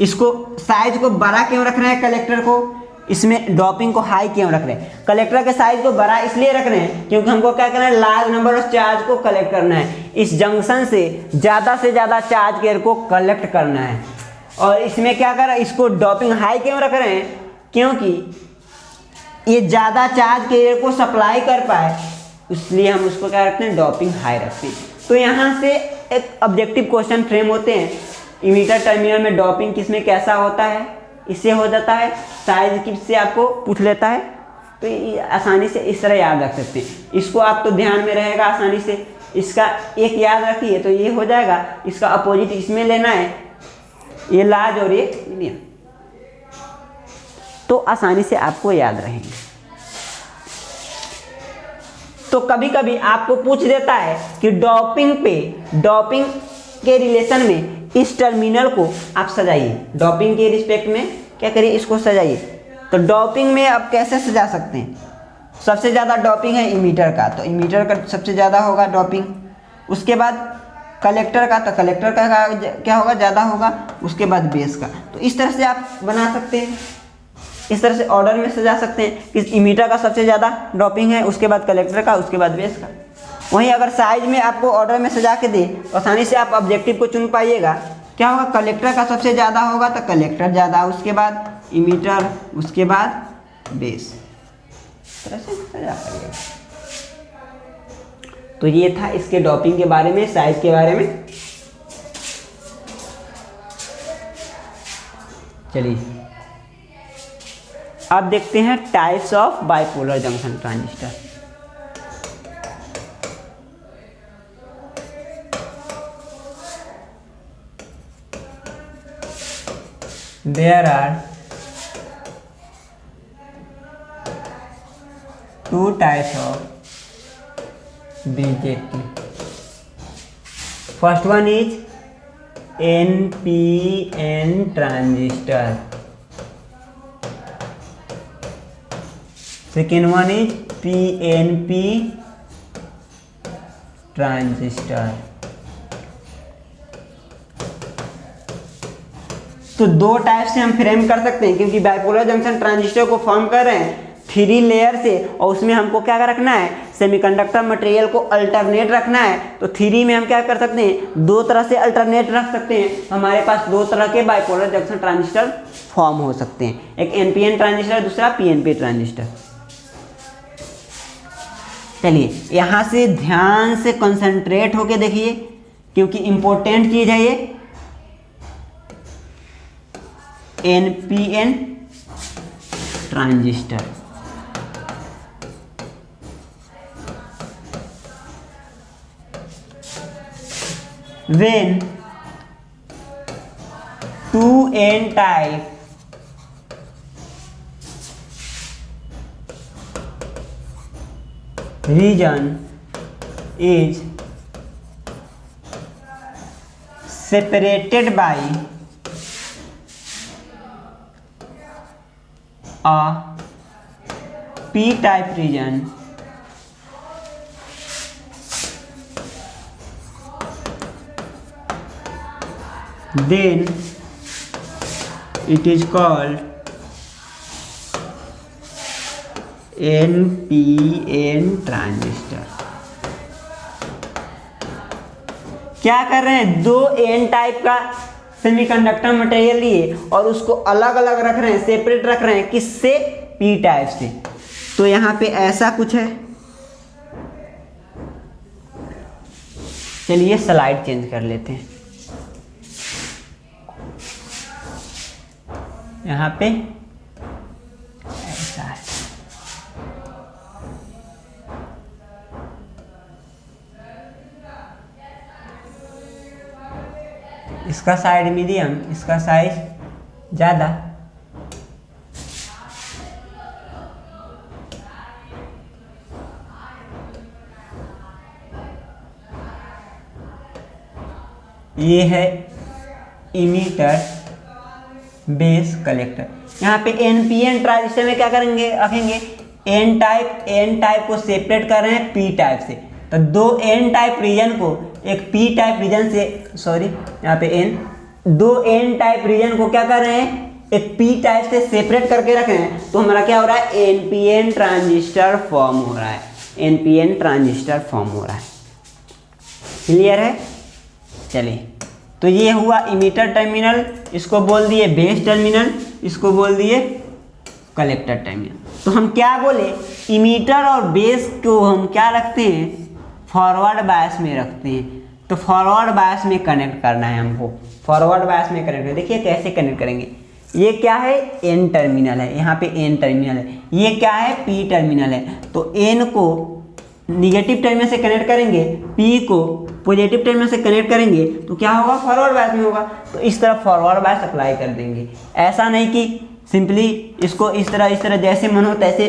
इसको साइज को बड़ा क्यों रख रहे हैं कलेक्टर को, इसमें डोपिंग को हाई क्यों रख रहे हैं, कलेक्टर के साइज को बड़ा इसलिए रख रहे हैं क्योंकि हमको क्या करना है, लार्ज नंबर ऑफ चार्ज को कलेक्ट करना है, इस जंक्शन से ज़्यादा चार्ज कैरियर को कलेक्ट करना है। और इसमें क्या कर रहे हैं, इसको डोपिंग हाई क्यों रख रहे हैं, क्योंकि ये ज़्यादा चार्ज कैरियर को सप्लाई कर पाए, इसलिए हम उसको क्या रखते हैं, डोपिंग हाई रखते हैं। तो यहाँ से एक ऑब्जेक्टिव क्वेश्चन फ्रेम होते हैं, इमीटर टर्मिनल में डोपिंग किस में कैसा होता है, इससे हो जाता है, साइज किससे आपको पूछ लेता है, तो ये आसानी से इस तरह याद रख सकते हैं। इसको आप तो ध्यान में रहेगा आसानी से, इसका एक याद रखिए तो ये हो जाएगा, इसका अपोजिट इसमें लेना है, ये लार्ज और ये मीडियम, तो आसानी से आपको याद रहेंगे। तो कभी कभी आपको पूछ देता है कि डोपिंग के रिलेशन में इस टर्मिनल को आप सजाइए, डोपिंग के रिस्पेक्ट में क्या करिए, इसको सजाइए। तो डोपिंग में आप कैसे सजा सकते हैं, सबसे ज़्यादा डोपिंग है इमीटर का, तो इमीटर का सबसे ज़्यादा होगा डोपिंग। उसके बाद कलेक्टर का, तो कलेक्टर का क्या होगा, ज़्यादा होगा। उसके बाद बेस का। तो इस तरह से आप बना सकते हैं, इस तरह से ऑर्डर में सजा सकते हैं कि इमीटर का सबसे ज़्यादा डोपिंग है, उसके बाद कलेक्टर का, उसके बाद बेस का। वहीं अगर साइज में आपको ऑर्डर में सजा के दे तो आसानी से आप ऑब्जेक्टिव को चुन पाइएगा। क्या होगा, कलेक्टर का सबसे ज़्यादा होगा तो कलेक्टर ज़्यादा, उसके बाद इमीटर, उसके बाद बेस, इस तरह से सजा पाइएगा। तो ये था इसके डोपिंग के बारे में, साइज के बारे में। चलिए अब देखते हैं types of bipolar junction transistor. There are two types of BJT. First one is NPN transistor. Second one is PNP transistor. तो दो टाइप से हम फ्रेम कर सकते हैं, क्योंकि बाइपोलर जंक्शन ट्रांजिस्टर को फॉर्म कर रहे हैं 3 लेयर से, और उसमें हमको क्या रखना है, सेमीकंडक्टर मटेरियल को अल्टरनेट रखना है। तो 3 में हम क्या कर सकते हैं, दो तरह से अल्टरनेट रख सकते हैं। हमारे पास दो तरह के बाइपोलर जंक्शन ट्रांजिस्टर फॉर्म हो सकते हैं, एक एनपीएन ट्रांजिस्टर, दूसरा पीएनपी ट्रांजिस्टर। चलिए यहाँ से ध्यान से कंसंट्रेट होके देखिए, क्योंकि इंपॉर्टेंट चीज़ है ये। NPN transistor. When 2N type region is separated by a p-type region, then it is called NPN transistor. क्या कर रहे हैं, दो एन टाइप का सेमीकंडक्टर मटेरियल लिए और उसको अलग अलग रख रहे हैं, सेपरेट रख रहे हैं, किससे, पी टाइप से। तो यहाँ पे ऐसा कुछ है। चलिए स्लाइड चेंज कर लेते हैं। यहाँ पे ऐसा है। इसका साइड मीडियम, इसका साइज ज़्यादा। ये है इमीटर, बेस, कलेक्टर। यहाँ पे NPN ट्रांजिस्टर में क्या करेंगे, रखेंगे एन टाइप को सेपरेट कर रहे हैं पी टाइप से। तो दो एन टाइप रीजन को एक पी टाइप रीजन से, सॉरी यहाँ पे एन, दो एन टाइप रीजन को क्या कर रहे हैं, एक पी टाइप से सेपरेट करके रख रहे हैं। तो हमारा क्या हो रहा है, NPN ट्रांजिस्टर फॉर्म हो रहा है। NPN ट्रांजिस्टर फॉर्म हो रहा है। क्लियर है। चलिए, तो ये हुआ इमीटर टर्मिनल, इसको बोल दिए बेस टर्मिनल, इसको बोल दिए कलेक्टर टर्मिनल। तो हम क्या बोले, इमीटर और बेस को हम क्या रखते हैं, फॉरवर्ड बायस में रखते हैं। तो फॉरवर्ड बायस में कनेक्ट करना है हमको, फॉरवर्ड बायस में कनेक्ट करना। देखिए कैसे कनेक्ट करेंगे। ये क्या है, एन टर्मिनल है, यहाँ पे एन टर्मिनल है। ये क्या है, पी टर्मिनल है। तो एन को निगेटिव टर्मिनल से कनेक्ट करेंगे, पी को पॉजिटिव टर्मिनल से कनेक्ट करेंगे, तो क्या होगा, फॉरवर्ड बायस में होगा। तो इस तरह फॉरवर्ड बायस अप्लाई कर देंगे। ऐसा नहीं कि सिंपली इसको इस तरह जैसे मन हो तैसे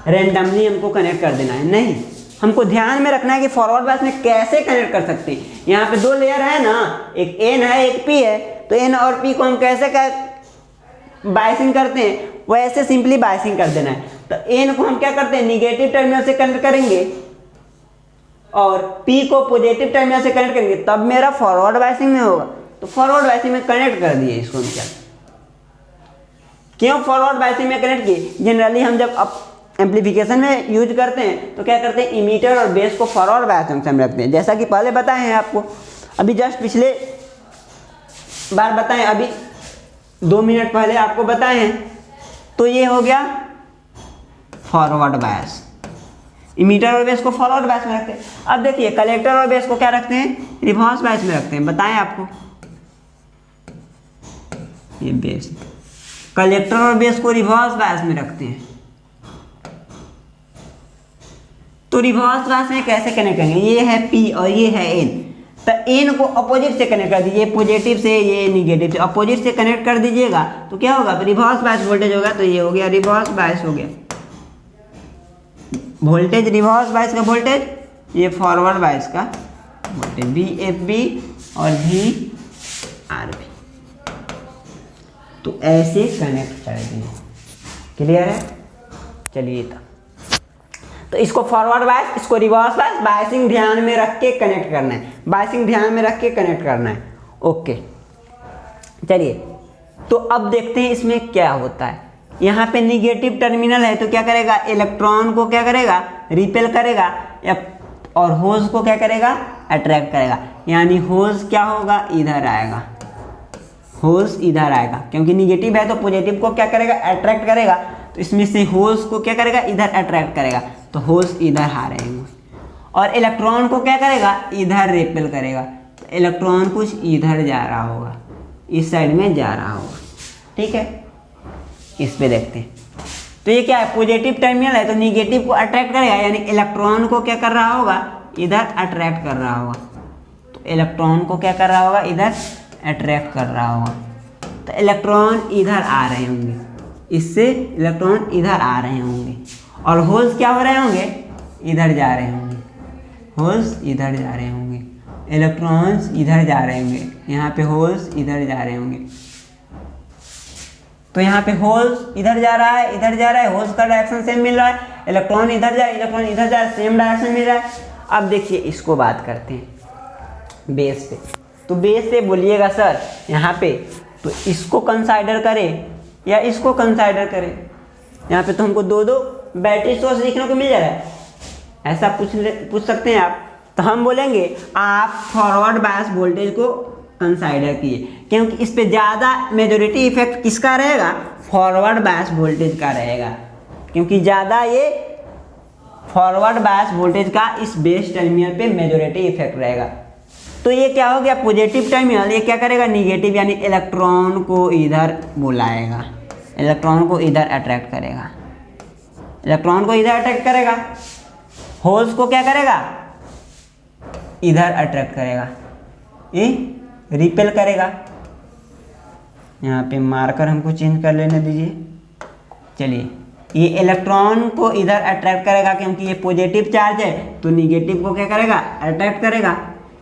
रैंडमली हमको कनेक्ट कर देना है, नहीं। हमको ध्यान में रखना है कि फॉरवर्ड बायस में कैसे कनेक्ट कर सकते हैं। यहाँ पे दो लेयर है ना, एक एन है एक पी है। तो एन और पी को हम कैसे बायसिंग करते हैं, वैसे सिंपली बायसिंग कर देना है। तो एन को हम क्या करते हैं, निगेटिव टर्मिनल से कनेक्ट करेंगे और P को पॉजिटिव टर्मिनल से कनेक्ट करेंगे, तब मेरा फॉरवर्ड बायसिंग में होगा। तो फॉरवर्ड बायसिंग में कनेक्ट कर दिए इसको हम। क्या क्यों फॉरवर्ड बायसिंग में कनेक्ट किए, जनरली हम जब एम्पलीफिकेशन में यूज करते हैं तो क्या करते हैं, इमीटर और बेस को फॉरवर्ड बायसिंग में रखते हैं। जैसा कि पहले बताए हैं आपको, अभी जस्ट पिछले बार बताएं, अभी 2 मिनट पहले आपको बताए हैं। तो ये हो गया फॉरवर्ड बायस, इमीटर और बेस को फॉरवर्ड बायस में रखते हैं। अब देखिए कलेक्टर और बेस को क्या रखते हैं, रिवर्स बायस में रखते हैं। बताएं आपको, ये बेस, कलेक्टर और बेस को रिवर्स बायस में रखते हैं। तो रिवर्स बायस में कैसे कनेक्ट करेंगे, ये है P और ये है N। तो N को अपोजिट से कनेक्ट कर दीजिए, पॉजिटिव से, ये निगेटिव से, अपोजिट से कनेक्ट कर दीजिएगा तो क्या होगा, रिवर्स बायस वोल्टेज होगा। तो ये हो गया रिवर्स बायस हो गया वोल्टेज, रिवर्स बायस का वोल्टेज, ये फॉरवर्ड बायस का वोल्टेज, VFB और VRB। तो ऐसे कनेक्ट कर दिए। क्लियर है। चलिए तो इसको फॉरवर्ड बायस, इसको रिवर्स बायस, बायसिंग ध्यान में रख के कनेक्ट करना है, बायसिंग ध्यान में रख के कनेक्ट करना है। ओके, चलिए तो अब देखते हैं इसमें क्या होता है। यहाँ पे निगेटिव टर्मिनल है तो क्या करेगा, इलेक्ट्रॉन को क्या करेगा, रिपेल करेगा, और होल्स को क्या करेगा, अट्रैक्ट करेगा। यानी होल्स क्या होगा, इधर आएगा, होल्स इधर आएगा, क्योंकि निगेटिव है तो पॉजिटिव को क्या करेगा, अट्रैक्ट करेगा। तो इसमें से होल्स को क्या करेगा, इधर अट्रैक्ट करेगा। तो होल्स इधर आ रहे हैं और इलेक्ट्रॉन को क्या करेगा, इधर रिपेल करेगा। तो इलेक्ट्रॉन कुछ इधर जा रहा होगा, इस साइड में जा रहा होगा। ठीक है। इस पे देखते हैं। तो ये क्या है, पॉजिटिव टर्मिनल है तो निगेटिव को अट्रैक्ट करेगा, यानी इलेक्ट्रॉन को क्या कर रहा होगा, इधर अट्रैक्ट कर रहा होगा। तो इलेक्ट्रॉन को क्या कर रहा होगा, इधर अट्रैक्ट कर रहा होगा। तो इलेक्ट्रॉन इधर आ रहे होंगे, इससे इलेक्ट्रॉन इधर आ रहे होंगे, और होल्स क्या हो रहे होंगे, इधर जा रहे होंगे, होल्स इधर जा रहे होंगे, इलेक्ट्रॉन्स इधर जा रहे होंगे, यहाँ पे होल्स इधर जा रहे होंगे। तो यहाँ पे होल्स इधर जा रहा है, इधर जा रहा है, होल्स का डायरेक्शन सेम मिल रहा है, इलेक्ट्रॉन इधर जाए, इलेक्ट्रॉन इधर जाए, सेम डायरेक्शन मिल रहा है। अब देखिए इसको बात करते हैं बेस पे। तो बेस पे बोलिएगा सर यहाँ पे तो इसको कंसाइडर करें या इसको कंसाइडर करें, यहाँ पे तो हमको दो दो बैटरी सोर्स देखने को मिल जा रहा है, ऐसा पूछ सकते हैं आप। तो हम बोलेंगे आप फॉरवर्ड बायस वोल्टेज को कंसाइडर किए, क्योंकि इस पे ज़्यादा मेजॉरिटी इफेक्ट किसका रहेगा, फॉरवर्ड बायस वोल्टेज का रहेगा, क्योंकि ज़्यादा ये फॉरवर्ड बायस वोल्टेज का इस बेस टर्मिनल पे मेजॉरिटी इफेक्ट रहेगा। तो ये क्या हो गया, पॉजिटिव टर्मिनल, ये क्या करेगा, निगेटिव, यानी इलेक्ट्रॉन को इधर बुलाएगा, इलेक्ट्रॉन को इधर अट्रैक्ट करेगा, इलेक्ट्रॉन को इधर अट्रैक्ट करेगा, होल्स को क्या करेगा, इधर अट्रैक्ट करेगा, ये रिपेल करेगा। यहाँ पे मार्कर हमको चेंज कर लेने दीजिए। चलिए, ये इलेक्ट्रॉन को इधर अट्रैक्ट करेगा, क्योंकि ये पॉजिटिव चार्ज है, तो निगेटिव को क्या करेगा, अट्रैक्ट करेगा,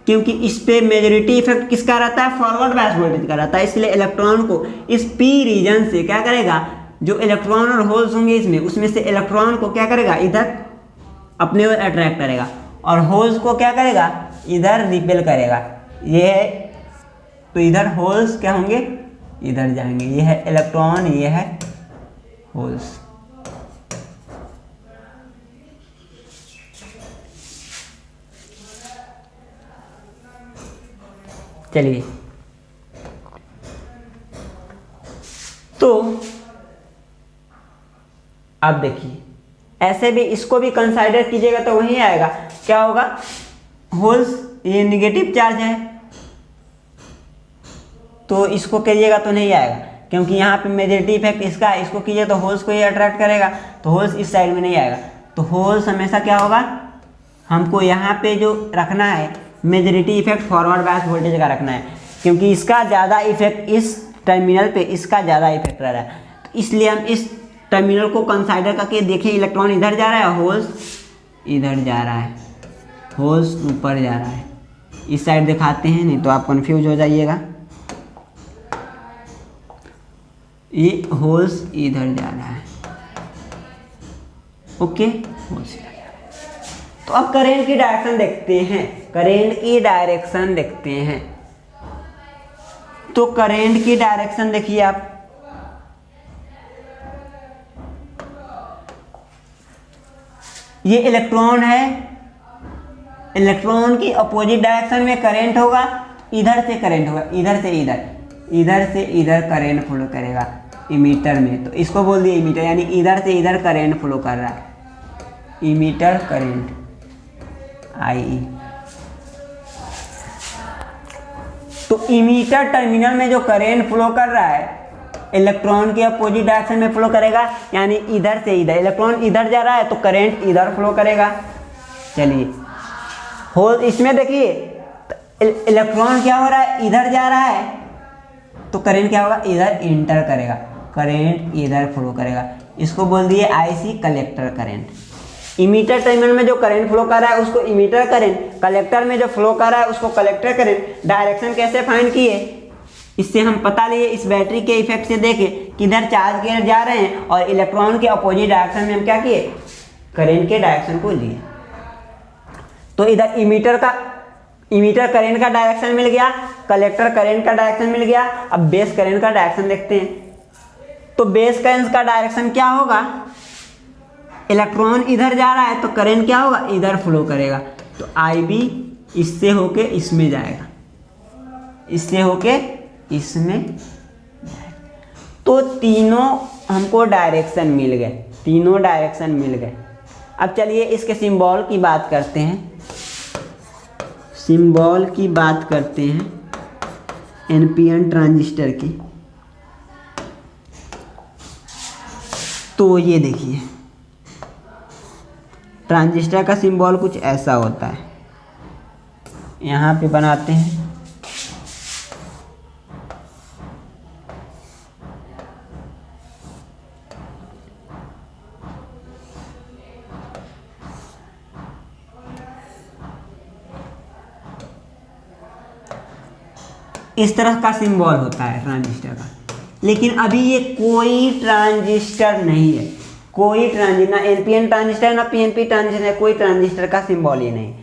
क्योंकि इस पे मेजॉरिटी इफेक्ट किसका रहता है, फॉरवर्ड बायस वोल्टेज का रहता है। इसलिए इलेक्ट्रॉन को इस पी रीजन से क्या करेगा, जो इलेक्ट्रॉन और होल्स होंगे इसमें, उसमें से इलेक्ट्रॉन को क्या करेगा, इधर अपने ओर अट्रैक्ट करेगा, और होल्स को क्या करेगा, इधर रिपेल करेगा। ये है, तो इधर होल्स क्या होंगे, इधर जाएंगे, ये है इलेक्ट्रॉन, ये है होल्स। चलिए, तो अब देखिए ऐसे भी इसको भी कंसाइडर कीजिएगा तो वही आएगा, क्या होगा, होल्स ये निगेटिव चार्ज है, तो इसको करिएगा तो नहीं आएगा, क्योंकि यहाँ पे मेजॉरिटी इफेक्ट इसका है, इसको कीजिए तो होल्स को ये अट्रैक्ट करेगा, तो होल्स इस साइड में नहीं आएगा। तो होल्स हमेशा क्या होगा, हमको यहाँ पे जो रखना है majority effect forward bias voltage का रखना है, क्योंकि इसका ज़्यादा इफेक्ट इस टर्मिनल पे, इसका ज़्यादा इफेक्ट रह रहा है। तो इसलिए हम इस टर्मिनल को कंसाइडर करके देखें, इलेक्ट्रॉन इधर जा रहा है, होल्स इधर जा रहा है, होल्स ऊपर जा रहा है। इस साइड दिखाते हैं, नहीं तो आप कंफ्यूज हो जाइएगा। ये होल्स इधर जा रहा है, ओके, होल्स इधर जा रहा है। तो अब करेंट की डायरेक्शन देखते हैं, करेंट की डायरेक्शन देखते हैं। तो करेंट की डायरेक्शन देखिए आप, ये इलेक्ट्रॉन है, इलेक्ट्रॉन की अपोजिट डायरेक्शन में करंट होगा, इधर से करंट होगा, इधर से इधर, इधर से इधर करंट फ्लो करेगा इमीटर में। तो इसको बोल दिए इमीटर, यानी इधर से इधर करंट फ्लो कर रहा है, इमीटर करंट आई। तो इमीटर टर्मिनल में जो करंट फ्लो कर रहा है इलेक्ट्रॉन के अपोजिट डायरेक्शन में फ्लो करेगा, यानी इधर से इधर, इलेक्ट्रॉन इधर जा रहा है तो करंट इधर फ्लो करेगा। चलिए, होल इसमें देखिए, इलेक्ट्रॉन क्या हो रहा है, इधर जा रहा है, तो करंट क्या होगा, इधर इंटर करेगा, करंट इधर फ्लो करेगा। इसको बोल दिए IC collector current. Emitter terminal में जो करंट फ्लो कर रहा है उसको इमीटर करंट, कलेक्टर में जो फ्लो कर रहा है उसको कलेक्टर करंट। डायरेक्शन कैसे फाइंड किए, इससे हम पता लिए, इस बैटरी के इफेक्ट से देखे किधर चार्ज के जा रहे हैं, और इलेक्ट्रॉन के अपोजिट डायरेक्शन में हम क्या किए, करंट के डायरेक्शन को लिए। तो इधर इमीटर करंट का डायरेक्शन मिल गया, कलेक्टर करंट का डायरेक्शन मिल गया। अब बेस करंट का डायरेक्शन देखते हैं। तो बेस करंट का डायरेक्शन क्या होगा, इलेक्ट्रॉन इधर जा रहा है तो करंट क्या होगा, इधर फ्लो करेगा। तो IB इससे होके इसमें जाएगा, इससे होके इसमें जाएगा। तो तीनों हमको डायरेक्शन मिल गए, तीनों डायरेक्शन मिल गए। अब चलिए इसके सिंबल की बात करते हैं, सिंबल की बात करते हैं NPN ट्रांजिस्टर की। तो ये देखिए ट्रांजिस्टर का सिंबल कुछ ऐसा होता है, यहाँ पे बनाते हैं। इस तरह का सिंबल होता है ट्रांजिस्टर का, लेकिन अभी ये कोई ट्रांजिस्टर नहीं है, कोई ट्रांजिस्टर, ना एनपीएन ट्रांजिस्टर ना पीएनपी ट्रांजिस्टर है, कोई ट्रांजिस्टर का सिंबल ही नहीं।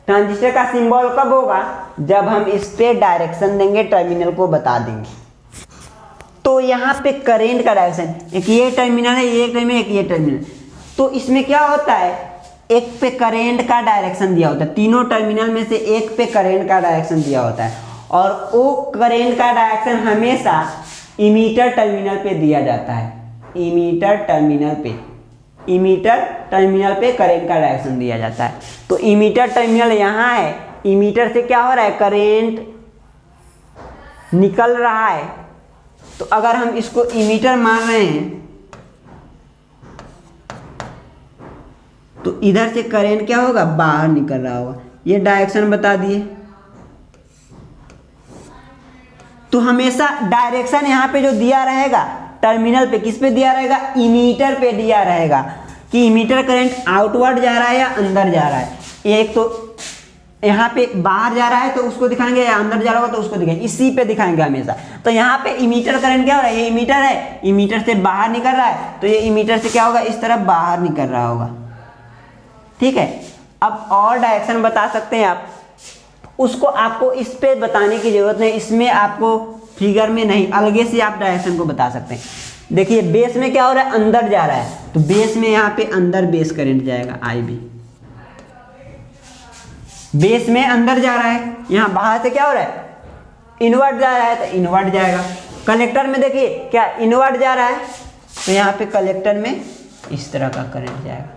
ट्रांजिस्टर का सिंबल कब होगा? जब हम इस पे डायरेक्शन देंगे, टर्मिनल को बता देंगे। तो यहाँ पे करेंट का डायरेक्शन, एक ये टर्मिनल है, ये टर्मिनल, एक ये टर्मिनल, तो इसमें क्या होता है, एक पे करेंट का डायरेक्शन दिया होता है, तीनों टर्मिनल में से एक पे करेंट का डायरेक्शन दिया होता है, और वो करेंट का डायरेक्शन हमेशा इमीटर टर्मिनल पे दिया जाता है। इमीटर टर्मिनल पे करेंट का डायरेक्शन दिया जाता है। तो इमीटर टर्मिनल यहाँ है, इमीटर से क्या हो रहा है, करेंट निकल रहा है। तो अगर हम इसको इमीटर मान रहे हैं तो इधर से करेंट क्या होगा, बाहर निकल रहा होगा। ये डायरेक्शन बता दिए। तो हमेशा डायरेक्शन यहाँ पे जो दिया रहेगा टर्मिनल पे, किस पे दिया रहेगा, इमीटर पे दिया रहेगा कि इमीटर करंट आउटवर्ड जा रहा है या अंदर जा रहा है। एक तो यहाँ पे बाहर जा रहा है तो उसको दिखाएंगे, या अंदर जा रहा होगा तो उसको दिखाएंगे, इसी पे दिखाएंगे हमेशा। तो यहाँ पे इमीटर करंट क्या हो रहा है, ये इमीटर है, इमीटर से बाहर निकल रहा है, तो ये इमीटर से क्या होगा, इस तरफ बाहर निकल रहा होगा। ठीक है। अब और डायरेक्शन बता सकते हैं आप, उसको आपको इस पे बताने की जरूरत नहीं, इसमें आपको फिगर में नहीं, अलगे से आप डायरेक्शन को बता सकते हैं। देखिए बेस में क्या हो रहा है, अंदर जा रहा है, तो बेस में यहाँ पे अंदर बेस करंट जाएगा IB। बेस में अंदर जा रहा है, यहाँ बाहर से क्या हो रहा है, इनवर्ट जा रहा है, तो इनवर्ट जाएगा। कलेक्टर में देखिए क्या इनवर्ट जा रहा है, तो यहाँ पे कलेक्टर में इस तरह का करंट जाएगा।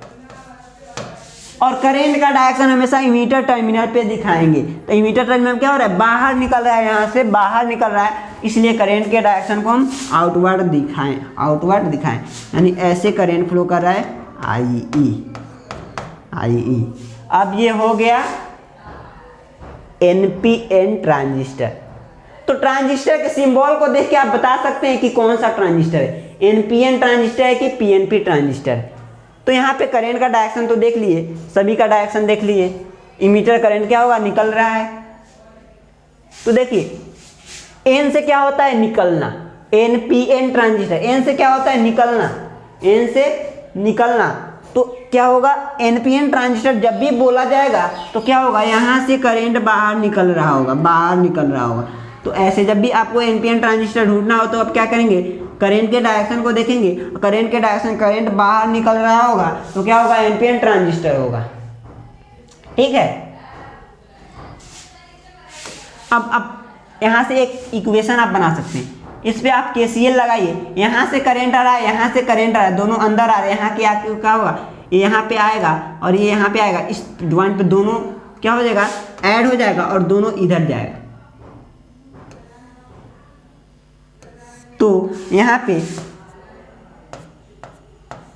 और करंट का डायरेक्शन हमेशा इमीटर टर्मिनल पे दिखाएंगे। तो इमीटर टर्मिनल क्या हो रहा है, बाहर निकल रहा है, यहाँ से बाहर निकल रहा है, इसलिए करंट के डायरेक्शन को हम आउटवर्ड दिखाएं, यानी ऐसे करंट फ्लो कर रहा है IE। अब ये हो गया NPN ट्रांजिस्टर। तो ट्रांजिस्टर के सिंबल को देख के आप बता सकते हैं कि कौन सा ट्रांजिस्टर है, NPN ट्रांजिस्टर है कि PNP ट्रांजिस्टर है। तो यहाँ पे करंट का डायरेक्शन तो देख लिए, सभी का डायरेक्शन देख लिए। इमीटर करंट क्या होगा, निकल रहा है। तो देखिए N से क्या होता है, निकलना, NPN ट्रांजिस्टर, N से क्या होता है, निकलना, N से निकलना। तो क्या होगा, NPN ट्रांजिस्टर जब भी बोला जाएगा तो क्या होगा, यहाँ से करंट बाहर निकल रहा होगा, तो ऐसे जब भी आपको NPN ट्रांजिस्टर ढूंढना हो तो आप क्या करेंगे, करंट के डायरेक्शन को देखेंगे, करंट के डायरेक्शन, करंट बाहर निकल रहा होगा तो क्या होगा, NPN ट्रांजिस्टर होगा। ठीक है। अब यहाँ से एक इक्वेशन आप बना सकते हैं, इस पे आप KCL लगाइए। यहाँ से करंट आ रहा है, यहाँ से करंट आ रहा है, दोनों अंदर आ रहे हैं, यहाँ के आके क्या होगा, ये यहाँ पे आएगा और ये यहाँ पे आएगा, इस ज्वाइंट पे दोनों क्या हो जाएगा, ऐड हो जाएगा और दोनों इधर जाएगा। तो यहाँ पे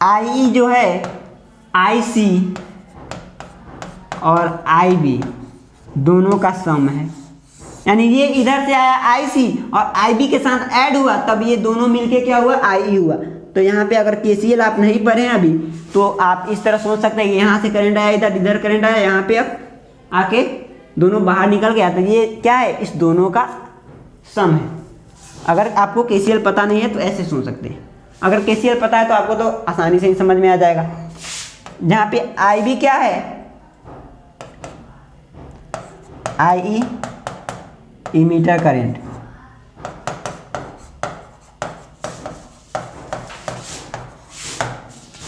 IE जो है IC और IB दोनों का सम है, यानी ये इधर से आया IC और IB के साथ ऐड हुआ, तब ये दोनों मिलके क्या हुआ, IE हुआ। तो यहाँ पे अगर KCL आप नहीं पढ़े अभी तो आप इस तरह सोच सकते हैं कि यहाँ से करंट आया, इधर करंट आया, यहाँ पे अब आके दोनों बाहर निकल गया, तो ये क्या है, इस दोनों का सम है। अगर आपको KCL पता नहीं है तो ऐसे सोच सकते हैं, अगर KCL पता है तो आपको तो आसानी से ही समझ में आ जाएगा। जहाँ पे IB क्या है, IE emitter current,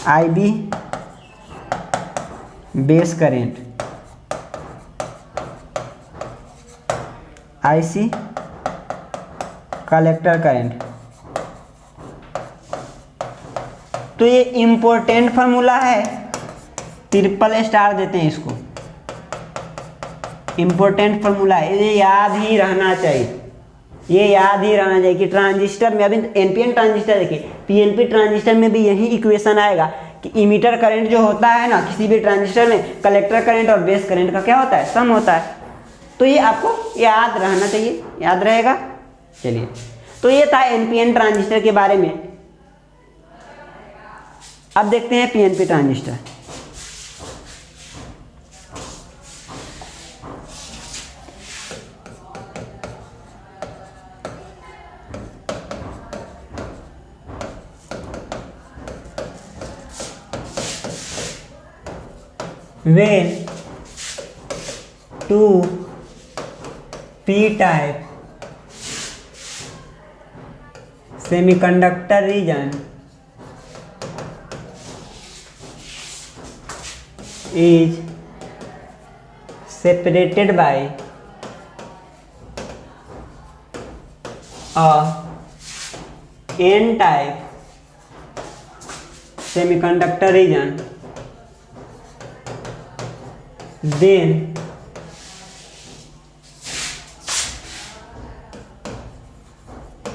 IB base current, IC collector current. तो ये इम्पोर्टेंट फार्मूला है, ट्रिपल स्टार देते हैं इसको, इम्पोर्टेंट फार्मूला है, ये याद ही रहना चाहिए। ये याद ही रहना चाहिए कि ट्रांजिस्टर में, अभी एनपीएन ट्रांजिस्टर देखिए, पीएनपी ट्रांजिस्टर में भी यही इक्वेशन आएगा कि इमीटर करंट जो होता है ना किसी भी ट्रांजिस्टर में, कलेक्टर करंट और बेस करंट का क्या होता है, सम होता है। तो ये आपको याद रहना चाहिए, याद रहेगा। चलिए, तो ये था एनपीएन ट्रांजिस्टर के बारे में। अब देखते हैं PNP transistor. When two p-type semiconductor region is separated by a n-type semiconductor region, then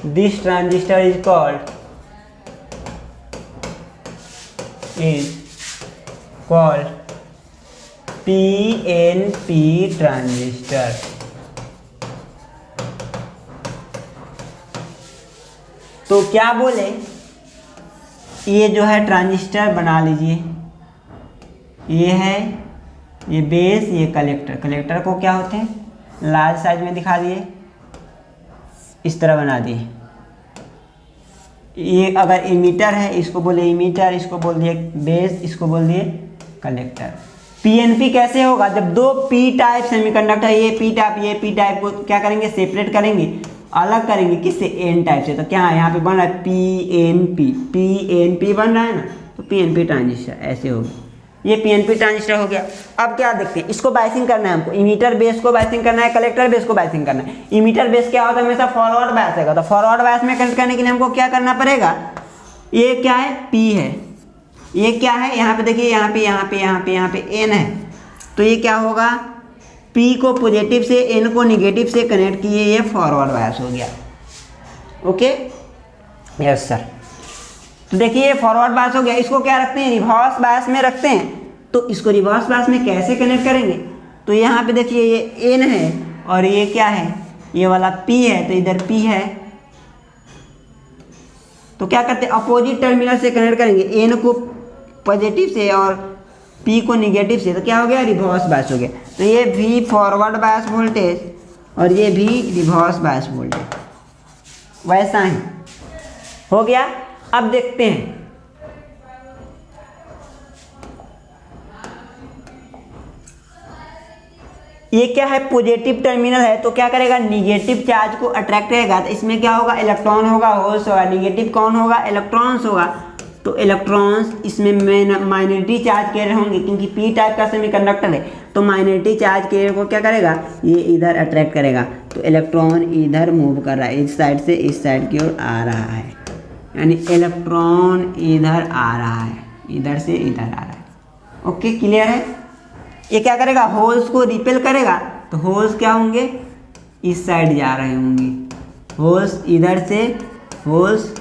this transistor is called PNP transistor. तो क्या बोले, ये जो है ट्रांजिस्टर बना लीजिए, ये है, ये बेस, ये कलेक्टर। कलेक्टर को क्या होते हैं, लार्ज साइज में दिखा दिए, इस तरह बना दिए। ये अगर इमीटर है, इसको बोले इमीटर, इसको बोल दिए बेस, इसको बोल दिए कलेक्टर। पीएनपी कैसे होगा, जब दो पी टाइप सेमीकंडक्टर, ये पी टाइप, ये पी टाइप को क्या करेंगे, सेपरेट करेंगे, अलग करेंगे, किससे, एन टाइप से। तो क्या यहाँ पे बन रहा है पीएनपी, पीएनपी बन रहा है ना, तो पीएनपी ट्रांजिस्टर ऐसे होगी। ये पीएनपी ट्रांजिस्टर हो गया। अब क्या देखते हैं, इसको बायसिंग करना है हमको, इमीटर बेस को बायसिंग करना है, कलेक्टर बेस को बायसिंग करना है। इमीटर बेस क्या होता है, हमेशा फॉरवर्ड बायस है, तो फॉरवर्ड बायस में कनेक्ट करने के लिए हमको क्या करना पड़ेगा, ये क्या है, पी है, ये क्या है, यहाँ पे देखिए, यहाँ पे यहाँ पे यहाँ पे यहाँ पे एन है, तो ये क्या होगा, पी को पॉजिटिव से, एन को निगेटिव से कनेक्ट किए, ये फॉरवर्ड बायस हो गया। Okay, yes sir. तो देखिए ये फॉरवर्ड बायस हो गया। इसको क्या रखते हैं, रिवर्स बायस में रखते हैं। तो इसको रिवर्स बायस में कैसे कनेक्ट करेंगे, तो यहाँ पे देखिए ये एन है और ये क्या है, ये वाला पी है, तो इधर पी है, तो क्या करते हैं, अपोजिट टर्मिनल से कनेक्ट करेंगे, एन को पॉजिटिव से और पी को निगेटिव से, तो क्या हो गया, रिवर्स बायस हो गया। तो ये भी फॉरवर्ड बायस वोल्टेज और ये भी रिवर्स बायस वोल्टेज, वैसा ही हो गया। अब देखते हैं, ये क्या है, पॉजिटिव टर्मिनल है, तो क्या करेगा, निगेटिव चार्ज को अट्रैक्ट करेगा। तो इसमें क्या होगा, इलेक्ट्रॉन होगा, होल्स होगा, निगेटिव कौन होगा, इलेक्ट्रॉन्स होगा। तो इलेक्ट्रॉन्स इसमें माइनॉरिटी चार्ज कैरियर होंगे, क्योंकि पी टाइप का सेमीकंडक्टर है, तो माइनॉरिटी चार्ज कैरियर को क्या करेगा, ये इधर अट्रैक्ट करेगा। तो इलेक्ट्रॉन इधर मूव कर रहा है, इस साइड से इस साइड की ओर आ रहा है, यानी इलेक्ट्रॉन इधर आ रहा है, इधर से इधर आ रहा है। ओके, क्लियर है। ये क्या करेगा, होल्स को रिपेल करेगा, तो होल्स क्या होंगे, इस साइड जा रहे होंगे, होल्स इधर से, होल्स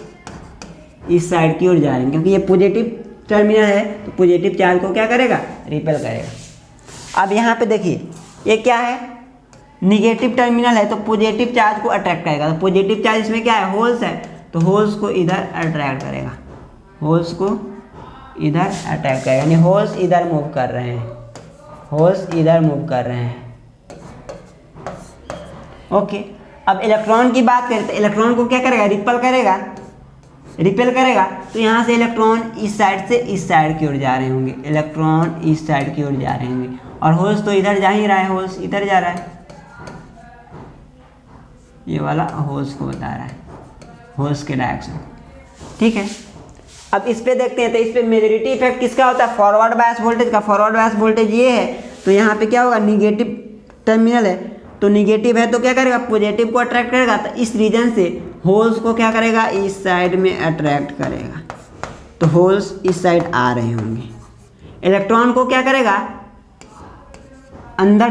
इस साइड की ओर जा रहे हैं, क्योंकि ये पॉजिटिव टर्मिनल है, तो पॉजिटिव चार्ज को क्या करेगा, रिपेल करेगा। अब यहाँ पे देखिए, ये क्या है, निगेटिव टर्मिनल है, तो पॉजिटिव चार्ज को अट्रैक्ट करेगा। तो पॉजिटिव चार्ज इसमें क्या है, होल्स है, तो होल्स को इधर अट्रैक्ट करेगा, होल्स को इधर अट्रैक्ट करेगा, यानी होल्स इधर मूव कर रहे हैं, होल्स इधर मूव कर रहे हैं। ओके, अब इलेक्ट्रॉन की बात करें तो इलेक्ट्रॉन को क्या करेगा, रिपेल करेगा, रिपेल करेगा। तो यहाँ से इलेक्ट्रॉन इस साइड से इस साइड की ओर जा रहे होंगे, इलेक्ट्रॉन इस साइड की ओर जा रहे होंगे, और होल्स तो इधर जा ही रहा है, होल्स इधर जा रहा है, ये वाला होल्स को बता रहा है, होल्स के डायरेक्शन। ठीक है, अब इस पे देखते हैं, तो इस पे मेजॉरिटी इफेक्ट किसका होता है, फॉरवर्ड बायस वोल्टेज का। फॉरवर्ड बायस वोल्टेज ये है, तो यहाँ पे क्या होगा, निगेटिव टर्मिनल है, तो निगेटिव है तो क्या करेगा, पॉजिटिव को अट्रैक्ट करेगा। तो इस रीजन से होल्स को क्या करेगा, इस साइड में अट्रैक्ट करेगा, तो होल्स इस साइड आ रहे होंगे। इलेक्ट्रॉन को क्या करेगा, अंदर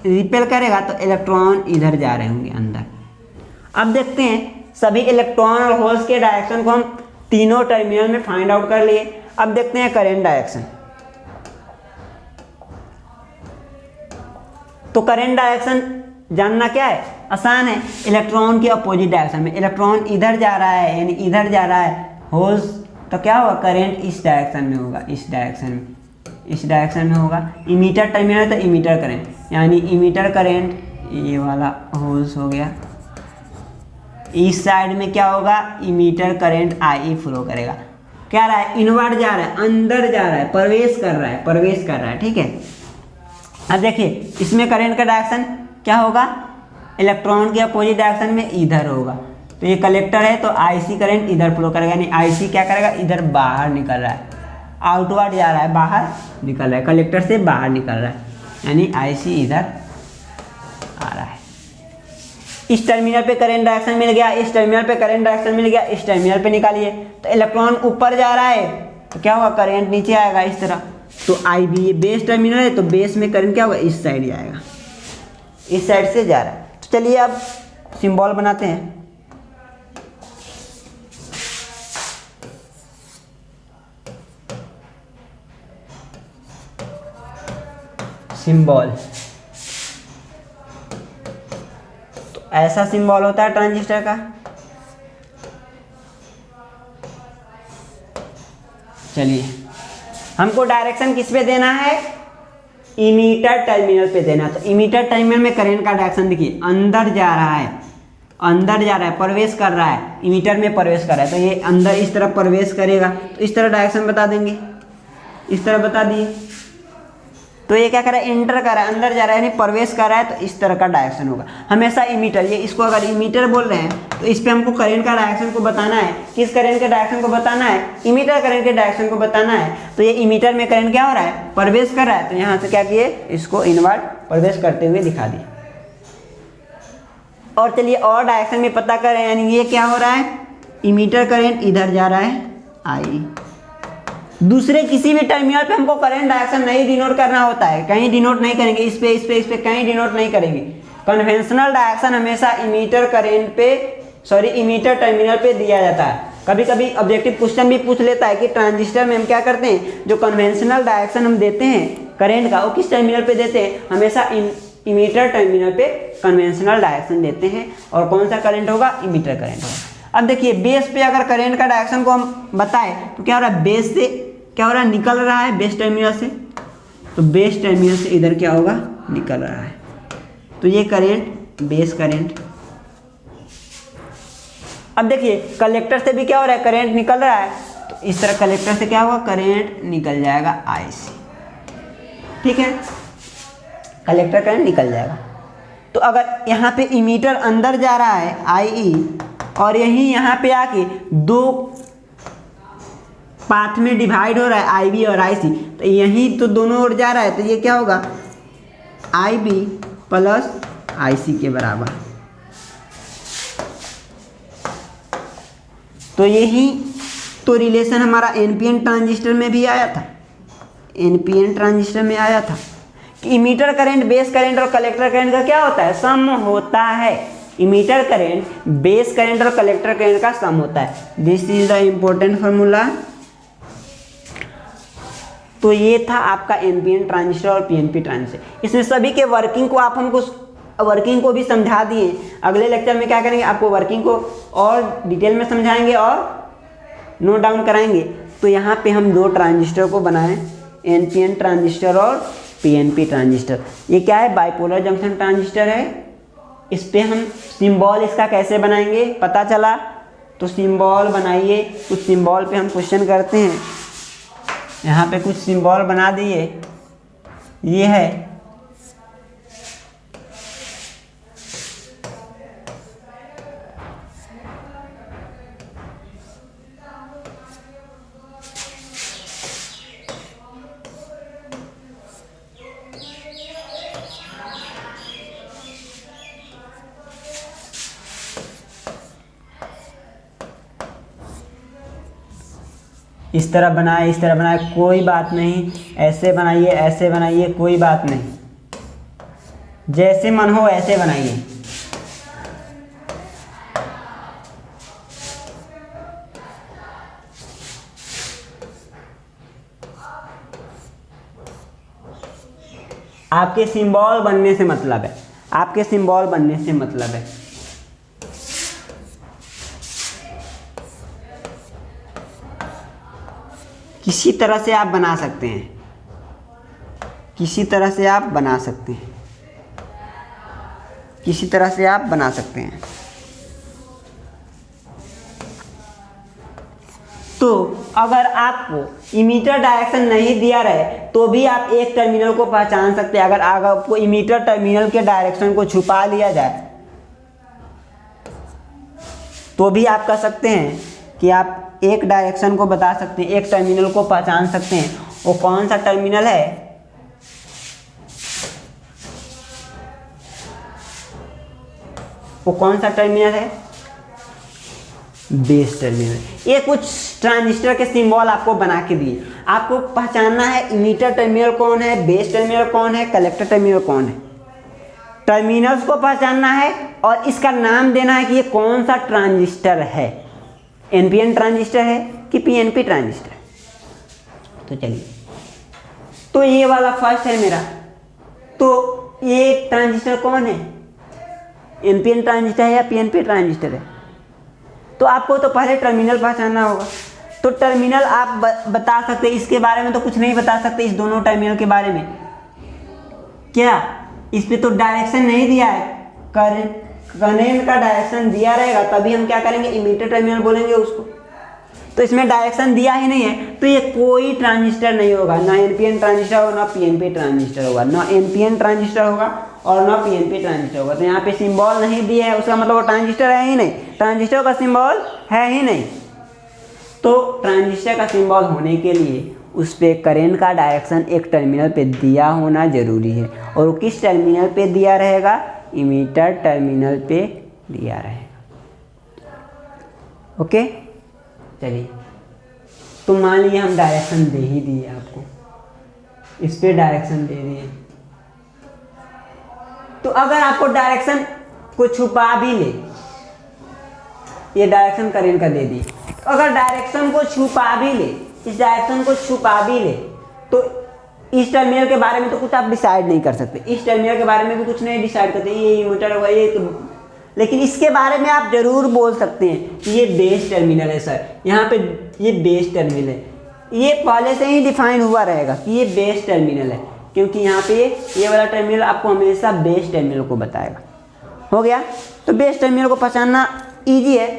रिपेल करेगा, तो इलेक्ट्रॉन इधर जा रहे होंगे अंदर। अब देखते हैं सभी इलेक्ट्रॉन और होल्स के डायरेक्शन को हम तीनों टर्मिनल में फाइंड आउट कर लिए। अब देखते हैं करंट डायरेक्शन। तो करंट डायरेक्शन जानना क्या है, आसान है। इलेक्ट्रॉन के अपोजिट डायरेक्शन में, इलेक्ट्रॉन इधर जा रहा है यानी इधर जा रहा है होल्स, तो क्या होगा, करंट इस डायरेक्शन में होगा, इस डायरेक्शन में, इस डायरेक्शन में होगा। इमीटर टर्मिनल तो इमीटर करंट, यानी इमीटर करंट ये वाला होल्स हो गया, इस साइड में क्या होगा, इमीटर करंट आई फ्लो करेगा। क्या रहा है, इनवर्ड जा रहा है, अंदर जा रहा है, प्रवेश कर रहा है, प्रवेश कर रहा है, ठीक है। अब देखिए इसमें करंट का डायरेक्शन क्या होगा, इलेक्ट्रॉन के अपोजिट डायरेक्शन में इधर होगा। तो ये कलेक्टर है तो आईसी करंट इधर फ्लो करेगा, यानी आईसी क्या करेगा, इधर बाहर निकल रहा है, आउटवर्ड जा रहा है, बाहर निकल रहा है, कलेक्टर से बाहर निकल रहा है, यानी आईसी इधर आ रहा है। इस टर्मिनल पे करंट डायरेक्शन मिल गया, इस टर्मिनल पे करंट डायरेक्शन मिल गया, इस टर्मिनल पे निकालिए। तो इलेक्ट्रॉन ऊपर जा रहा है तो क्या होगा, करंट नीचे आएगा इस तरह। तो आई बी ये बेस टर्मिनल है तो बेस में करंट क्या होगा, इस साइड जाएगा, इस साइड से जा रहा है। तो चलिए अब सिंबल बनाते हैं। सिंबल तो ऐसा सिंबल होता है ट्रांजिस्टर का। चलिए हमको डायरेक्शन किस पे देना है, इमीटर टर्मिनल पे देना। तो इमीटर टर्मिनल में करंट का डायरेक्शन देखिए, अंदर जा रहा है, अंदर जा रहा है, प्रवेश कर रहा है, इमीटर में प्रवेश कर रहा है। तो ये अंदर इस तरह प्रवेश करेगा तो इस तरह डायरेक्शन बता देंगे, इस तरह बता दिए। तो ये क्या कर रहा है, एंटर कर रहा है, अंदर जा रहा है यानी प्रवेश कर रहा है, तो इस तरह का डायरेक्शन होगा हमेशा इमीटर। ये इसको अगर इमीटर बोल रहे हैं तो इस पे हमको करंट का डायरेक्शन को बताना है। किस करंट के डायरेक्शन को बताना है, इमीटर करंट के डायरेक्शन को बताना है। तो ये इमीटर में करंट क्या हो रहा है, प्रवेश कर रहा है, तो यहाँ से क्या किए, इसको इनवर्ट प्रवेश करते हुए दिखा दिए। और चलिए और डायरेक्शन में पता करें, यानी ये क्या हो रहा है, इमीटर करंट इधर जा रहा है आई। दूसरे किसी भी टर्मिनल पे हमको करंट डायरेक्शन नहीं डिनोट करना होता है, कहीं डिनोट नहीं करेंगे, इस पे इस पे इस पे कहीं डिनोट नहीं करेंगे। कन्वेंशनल डायरेक्शन हमेशा इमीटर करंट पे, सॉरी इमीटर टर्मिनल पे दिया जाता है। कभी कभी ऑब्जेक्टिव क्वेश्चन भी पूछ लेता है कि ट्रांजिस्टर में हम क्या करते हैं, जो कन्वेंशनल डायरेक्शन हम देते हैं करंट का, वो किस टर्मिनल पे देते हैं, हमेशा इमीटर टर्मिनल पे कन्वेंशनल डायरेक्शन देते हैं। और कौन सा करंट होगा, इमीटर करंट होगा। अब देखिए बेस पे अगर करंट का डायरेक्शन को हम बताएं तो क्या हो रहा है, बेस से क्या हो रहा है, निकल रहा है बेस टर्मिनल से, तो बेस टर्मिनल से इधर क्या होगा, निकल रहा है। तो ये करंट बेस करंट। अब देखिए कलेक्टर से भी क्या हो रहा है, करंट निकल रहा है, तो इस तरह कलेक्टर से क्या होगा, करंट निकल जाएगा आईसी, ठीक है, कलेक्टर करंट निकल जाएगा। तो अगर यहाँ पे इमीटर अंदर जा रहा है आई, और यही यहाँ पे आके दो पाथ में डिवाइड हो रहा है आई बी और आई सी, तो यहीं तो दोनों ओर जा रहा है, तो ये क्या होगा, आई बी प्लस आई सी के बराबर। तो यही तो रिलेशन हमारा एनपीएन ट्रांजिस्टर में भी आया था, एनपीएन ट्रांजिस्टर में आया था कि इमीटर करंट बेस करंट और कलेक्टर करंट का क्या होता है, सम होता है। इमीटर करंट बेस करंट और कलेक्टर करंट का सम होता है। This is the important formula. तो ये था आपका एनपीएन ट्रांजिस्टर और पीएनपी ट्रांजिस्टर। इसमें सभी के वर्किंग को आप हमको वर्किंग को भी समझा दिए। अगले लेक्चर में क्या करेंगे, आपको वर्किंग को और डिटेल में समझाएंगे और नोट डाउन कराएंगे। तो यहाँ पे हम दो ट्रांजिस्टर को बनाएं, एनपीएन ट्रांजिस्टर और पीएनपी ट्रांजिस्टर। ये क्या है, बाइपोलर जंक्शन ट्रांजिस्टर है। इस पे हम सिंबल इसका कैसे बनाएंगे पता चला, तो सिंबल बनाइए। कुछ सिंबल पे हम क्वेश्चन करते हैं। यहाँ पे कुछ सिंबल बना दिए, ये है इस तरह बनाए, इस तरह बनाए, कोई बात नहीं, ऐसे बनाइए, ऐसे बनाइए, कोई बात नहीं, जैसे मन हो ऐसे बनाइए। आपके सिंबल बनने से मतलब है, आपके सिंबल बनने से मतलब है। किसी तरह से आप बना सकते हैं, किसी तरह से आप बना सकते हैं, किसी तरह से आप बना सकते हैं। तो अगर आपको इमीटर डायरेक्शन नहीं दिया रहे तो भी आप एक टर्मिनल को पहचान सकते हैं। अगर आपको इमीटर टर्मिनल के डायरेक्शन को छुपा लिया जाए तो भी आप कह सकते हैं कि आप एक डायरेक्शन को बता सकते हैं, एक टर्मिनल को पहचान सकते हैं। वो कौन सा टर्मिनल है? वो कौन सा टर्मिनल है? Base terminal. ये कुछ ट्रांजिस्टर के सिंबल आपको बना के दिए, आपको पहचानना है इमीटर टर्मिनल कौन है, बेस टर्मिनल कौन है, कलेक्टर टर्मिनल कौन है। टर्मिनल्स को पहचानना है और इसका नाम देना है कि ये कौन सा ट्रांजिस्टर है, एनपीएन ट्रांजिस्टर है कि पीएनपी ट्रांजिस्टर। तो चलिए, तो ये वाला फर्स्ट है मेरा। तो ये ट्रांजिस्टर कौन है, एनपीएन ट्रांजिस्टर है या पीएनपी ट्रांजिस्टर है? तो आपको तो पहले टर्मिनल पहचानना होगा। तो टर्मिनल आप बता सकते हैं, इसके बारे में तो कुछ नहीं बता सकते, इस दोनों टर्मिनल के बारे में। क्या इस पे तो डायरेक्शन नहीं दिया है, करंट का डायरेक्शन दिया रहेगा तभी हम क्या करेंगे, इमीटर टर्मिनल बोलेंगे उसको। तो इसमें डायरेक्शन दिया ही नहीं है, तो ये कोई ट्रांजिस्टर नहीं होगा, ना एनपीएन ट्रांजिस्टर होगा ना पीएनपी ट्रांजिस्टर होगा, ना एनपीएन ट्रांजिस्टर होगा और ना पीएनपी ट्रांजिस्टर होगा। तो यहाँ पे सिंबल नहीं दिए है, उसका मतलब वो ट्रांजिस्टर है ही नहीं, ट्रांजिस्टर का सिंबल है ही नहीं। तो ट्रांजिस्टर का सिंबल होने के लिए उस पर करंट का डायरेक्शन एक टर्मिनल पे दिया होना जरूरी है, और वो किस टर्मिनल पे दिया रहेगा, इमीटर टर्मिनल पे दिया रहेगा। ओके, चलिए, तो मान लीजिए हम डायरेक्शन दे ही दिए आपको, इस पे डायरेक्शन दे दिए। तो अगर आपको डायरेक्शन को छुपा भी ले, ये डायरेक्शन करंट का दे दी, अगर डायरेक्शन को छुपा भी ले, इस डायरेक्शन को छुपा भी ले, तो इस टर्मिनल के बारे में तो कुछ आप डिसाइड नहीं कर सकते, इस टर्मिनल के बारे में भी कुछ नहीं डिसाइड करते, ये इमीटर होगा ये तो। लेकिन इसके बारे में आप जरूर बोल सकते हैं कि ये बेस टर्मिनल है सर, यहाँ पे ये बेस टर्मिनल है, ये पहले से ही डिफाइन हुआ रहेगा कि ये बेस टर्मिनल है, क्योंकि यहाँ पे ये वाला टर्मिनल आपको हमेशा बेस टर्मिनल को बताएगा। हो गया, तो बेस टर्मिनल को पहचानना ईजी है।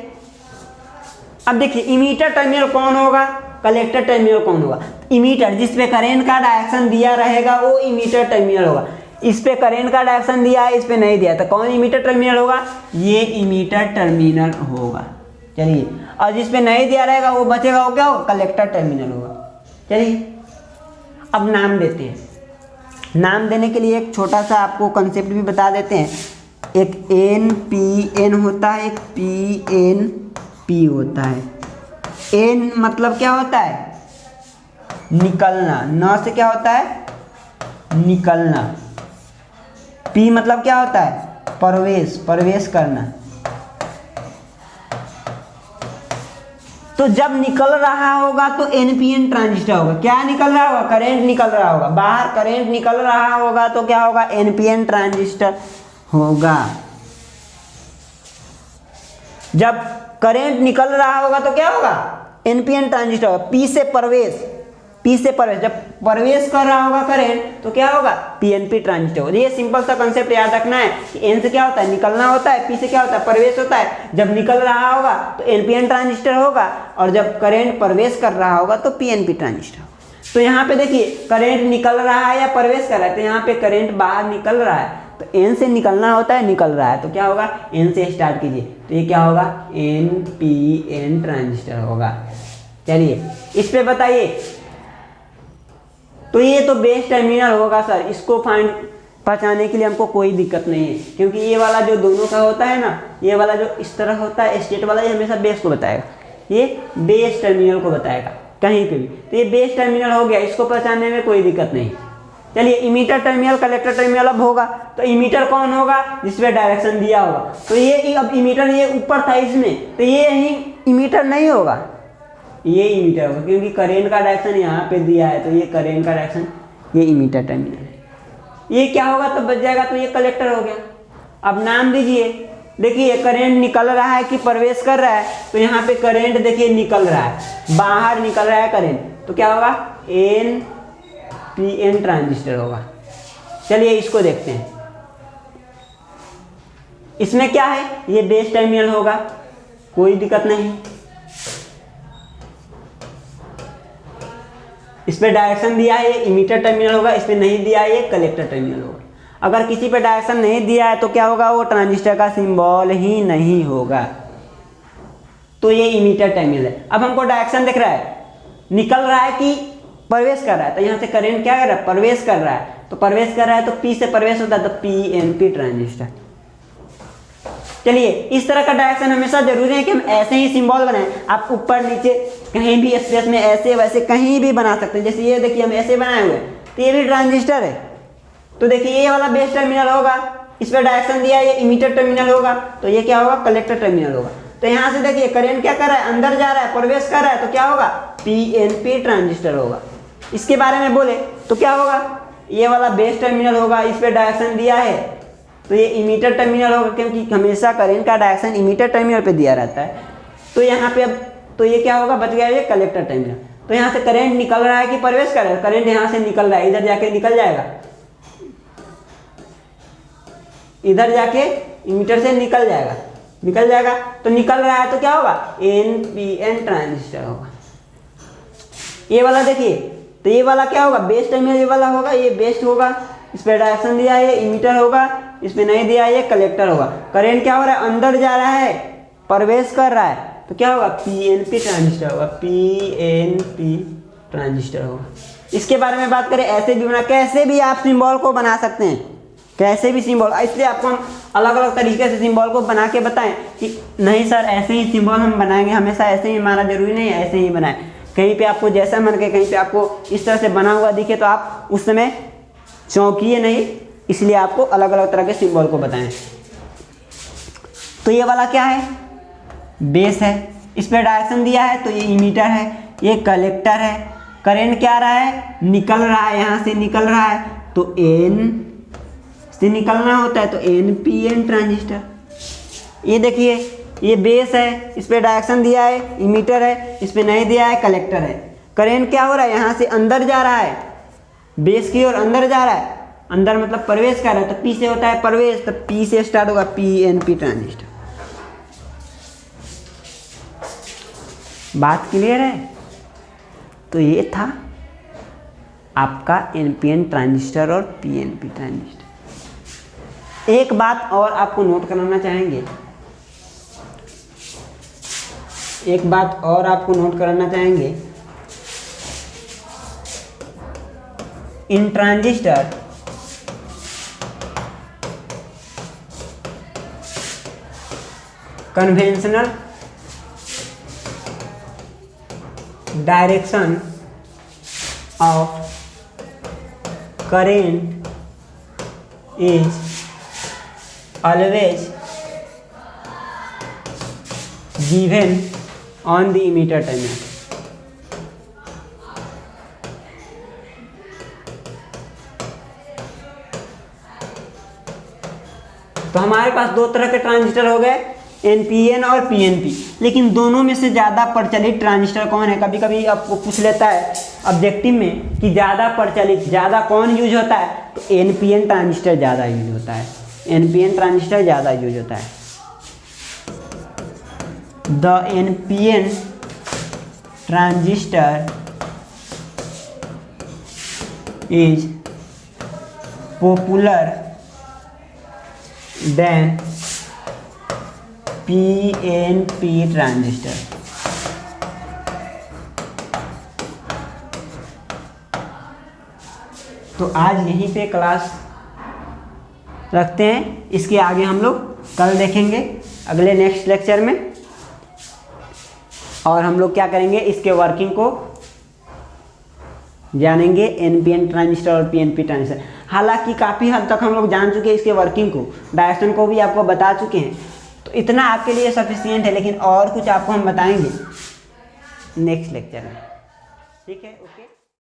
अब देखिए, इमीटर टर्मिनल कौन होगा, कलेक्टर टर्मिनल कौन होगा। इमीटर जिस पे करंट का डायरेक्शन दिया रहेगा वो इमीटर टर्मिनल होगा। इस पे करंट का डायरेक्शन दिया है, इस पे नहीं दिया, तो कौन इमीटर टर्मिनल होगा, ये इमीटर टर्मिनल होगा। चलिए, और जिस पे नहीं दिया रहेगा वो बचेगा, वो क्या होगा, कलेक्टर टर्मिनल होगा। चलिए, अब नाम देते हैं। नाम देने के लिए एक छोटा सा आपको कंसेप्ट भी बता देते हैं। एक एन पी एन होता है, एक पी एन पी होता है। एन मतलब क्या होता है, निकलना, न से क्या होता है, निकलना। पी मतलब क्या होता है, प्रवेश, प्रवेश करना। तो जब निकल रहा होगा तो एनपीएन ट्रांजिस्टर होगा। क्या निकल रहा होगा, करंट निकल रहा होगा, बाहर करंट निकल रहा होगा तो क्या होगा, एनपीएन ट्रांजिस्टर होगा। जब करंट निकल रहा होगा तो क्या होगा, एनपीएन ट्रांजिस्टर होगा। पी से प्रवेश, पी से प्रवेश, जब प्रवेश कर रहा होगा करंट तो क्या होगा, पीएनपी ट्रांजिस्टर होगा। ये सिंपल सा कंसेप्ट याद रखना है कि एन से क्या होता है, निकलना होता है, पी से क्या होता है, प्रवेश होता है। जब निकल रहा होगा तो एनपीएन ट्रांजिस्टर होगा, और जब करंट प्रवेश कर रहा होगा तो पीएनपी ट्रांजिस्टर होगा। तो यहाँ पे देखिए, करंट निकल रहा है या प्रवेश कर रहा है, तो यहाँ पे करंट बाहर निकल रहा है, तो एन से निकलना होता है, निकल रहा है, तो क्या होगा, एन से स्टार्ट कीजिए, तो ये क्या होगा, एनपीएन ट्रांजिस्टर होगा। चलिए, इस पे बताइए, तो ये तो बेस टर्मिनल होगा सर, इसको फाइंड पहचानने के लिए हमको कोई दिक्कत नहीं है, क्योंकि ये वाला जो दोनों का होता है ना, ये वाला जो इस तरह होता है स्टेट वाला, ये हमेशा बेस को बताएगा, ये बेस टर्मिनल को बताएगा कहीं पे भी। तो ये बेस टर्मिनल हो गया, इसको पहचानने में कोई दिक्कत नहीं। चलिए, इमीटर टर्मिनल, कलेक्टर टर्मिनल अब होगा। तो इमीटर कौन होगा, जिसपे डायरेक्शन दिया होगा। तो ये अब इमीटर ये ऊपर था इसमें, तो ये यही इमीटर नहीं होगा, ये इमीटर होगा, क्योंकि करंट का डायरेक्शन यहाँ पे दिया है, तो ये करंट का डायरेक्शन, ये इमीटर टर्मिनल है। ये क्या होगा तो बच जाएगा, तो ये कलेक्टर हो गया। अब नाम दीजिए, देखिए करंट निकल रहा है कि प्रवेश कर रहा है, तो यहाँ पे करंट देखिए निकल रहा है, बाहर निकल रहा है करंट, तो क्या होगा NPN ट्रांजिस्टर होगा। चलिए इसको देखते हैं, इसमें क्या है, ये बेस टर्मिनल होगा, कोई दिक्कत नहीं। इस पे डायरेक्शन दिया है, ये इमीटर टर्मिनल होगा, इस पे नहीं दिया है, ये कलेक्टर टर्मिनल होगा। अगर किसी पे डायरेक्शन नहीं दिया है तो क्या होगा, वो ट्रांजिस्टर का सिंबल ही नहीं होगा, तो ये इमीटर टर्मिनल है। अब हमको डायरेक्शन दिख रहा है, निकल रहा है कि प्रवेश कर रहा है, तो यहाँ से करंट क्या कर रहा है, प्रवेश कर रहा है, तो प्रवेश कर रहा है तो P से प्रवेश होता है, तो PNP ट्रांजिस्टर। चलिए इस तरह का डायरेक्शन हमेशा जरूरी है कि हम ऐसे ही सिंबल बनाएं। आप ऊपर नीचे कहीं भी स्पेस में ऐसे वैसे कहीं भी बना सकते हैं। जैसे ये देखिए हम ऐसे बनाए हुए, तो ये भी ट्रांजिस्टर है, तो देखिए ये वाला बेस टर्मिनल होगा, इस पर डायरेक्शन दिया है, ये इमीटर टर्मिनल होगा, तो ये क्या होगा, कलेक्टर टर्मिनल होगा। तो यहाँ से देखिए करंट क्या कर रहा है, अंदर जा रहा है, प्रवेश कर रहा है, तो क्या होगा, PNP ट्रांजिस्टर होगा। इसके बारे में बोले तो क्या होगा, ये वाला बेस टर्मिनल होगा, इस पर डायरेक्शन दिया है, तो ये इमीटर टर्मिनल होगा, क्योंकि हमेशा करंट का डायरेक्शन इमीटर टर्मिनल पे दिया रहता है। तो यहाँ पे अब तो ये क्या होगा, बच गया ये कलेक्टर टर्मिनल। तो यहाँ से करंट निकल रहा है कि प्रवेश कर रहा है, करंट यहाँ से निकल रहा है, इधर जाके निकल जाएगा, इधर जाके इमीटर से निकल जाएगा, तो निकल रहा है तो क्या होगा, NPN ट्रांजिस्टर होगा। ये वाला देखिए, तो ये वाला क्या होगा, बेस टर्मिनल ये वाला होगा, ये बेस होगा, इस पर डायरेक्शन दिया है, ये इमीटर होगा, इस पर नहीं दिया है, ये कलेक्टर होगा। करंट क्या हो रहा है, अंदर जा रहा है, प्रवेश कर रहा है, तो क्या होगा, PNP ट्रांजिस्टर होगा, PNP ट्रांजिस्टर होगा। इसके बारे में बात करें, ऐसे भी बना, कैसे भी आप सिंबल को बना सकते हैं, कैसे भी सिंबल, इसलिए आपको हम अलग अलग तरीके से सिंबल को बना के बताएं कि नहीं सर ऐसे ही सिंबल हम बनाएंगे, हमेशा ऐसे ही हमारा जरूरी नहीं है ऐसे ही बनाएं। कहीं पे आपको जैसा मन के, कहीं पे आपको इस तरह से बना हुआ दिखे तो आप उस समय चौंकिए नहीं, इसलिए आपको अलग अलग तरह के सिंबल को बताएं। तो ये वाला क्या है, बेस है, इस पर डायरेक्शन दिया है, तो ये इमीटर है, ये कलेक्टर है। करंट क्या आ रहा है, निकल रहा है, यहाँ से निकल रहा है, तो N से निकलना होता है, तो NPN ट्रांजिस्टर। ये देखिए ये बेस है, इस पर डायरेक्शन दिया है, इमीटर है, इस पर नहीं दिया है, कलेक्टर है। करंट क्या हो रहा है, यहाँ से अंदर जा रहा है, बेस की ओर अंदर जा रहा है, अंदर मतलब प्रवेश कर रहा है, तो P से होता है प्रवेश, तो P से स्टार्ट होगा, PNP ट्रांजिस्टर। बात क्लियर है। तो ये था आपका NPN ट्रांजिस्टर और PNP ट्रांजिस्टर। एक बात और आपको नोट कराना चाहेंगे, in transistor conventional direction of current is always given on the emitter terminal. तो हमारे पास दो तरह के ट्रांजिस्टर हो गए, NPN और PNP, लेकिन दोनों में से ज़्यादा प्रचलित ट्रांजिस्टर कौन है? कभी कभी आपको पूछ लेता है ऑब्जेक्टिव में कि ज़्यादा प्रचलित, ज़्यादा कौन यूज होता है, तो NPN ट्रांजिस्टर ज़्यादा यूज होता है, NPN ट्रांजिस्टर ज़्यादा यूज होता है। The NPN transistor is popular than PNP transistor. तो आज यहीं पे क्लास रखते हैं, इसके आगे हम लोग कल देखेंगे अगले नेक्स्ट लेक्चर में, और हम लोग क्या करेंगे, इसके वर्किंग को जानेंगे, NPN ट्रांजिस्टर और PNP ट्रांजिस्टर। हालांकि काफ़ी हद तक हम लोग जान चुके हैं इसके वर्किंग को, डायरेक्शन को भी आपको बता चुके हैं, तो इतना आपके लिए सफिशिएंट है, लेकिन और कुछ आपको हम बताएंगे नेक्स्ट लेक्चर में। ठीक है, ओके।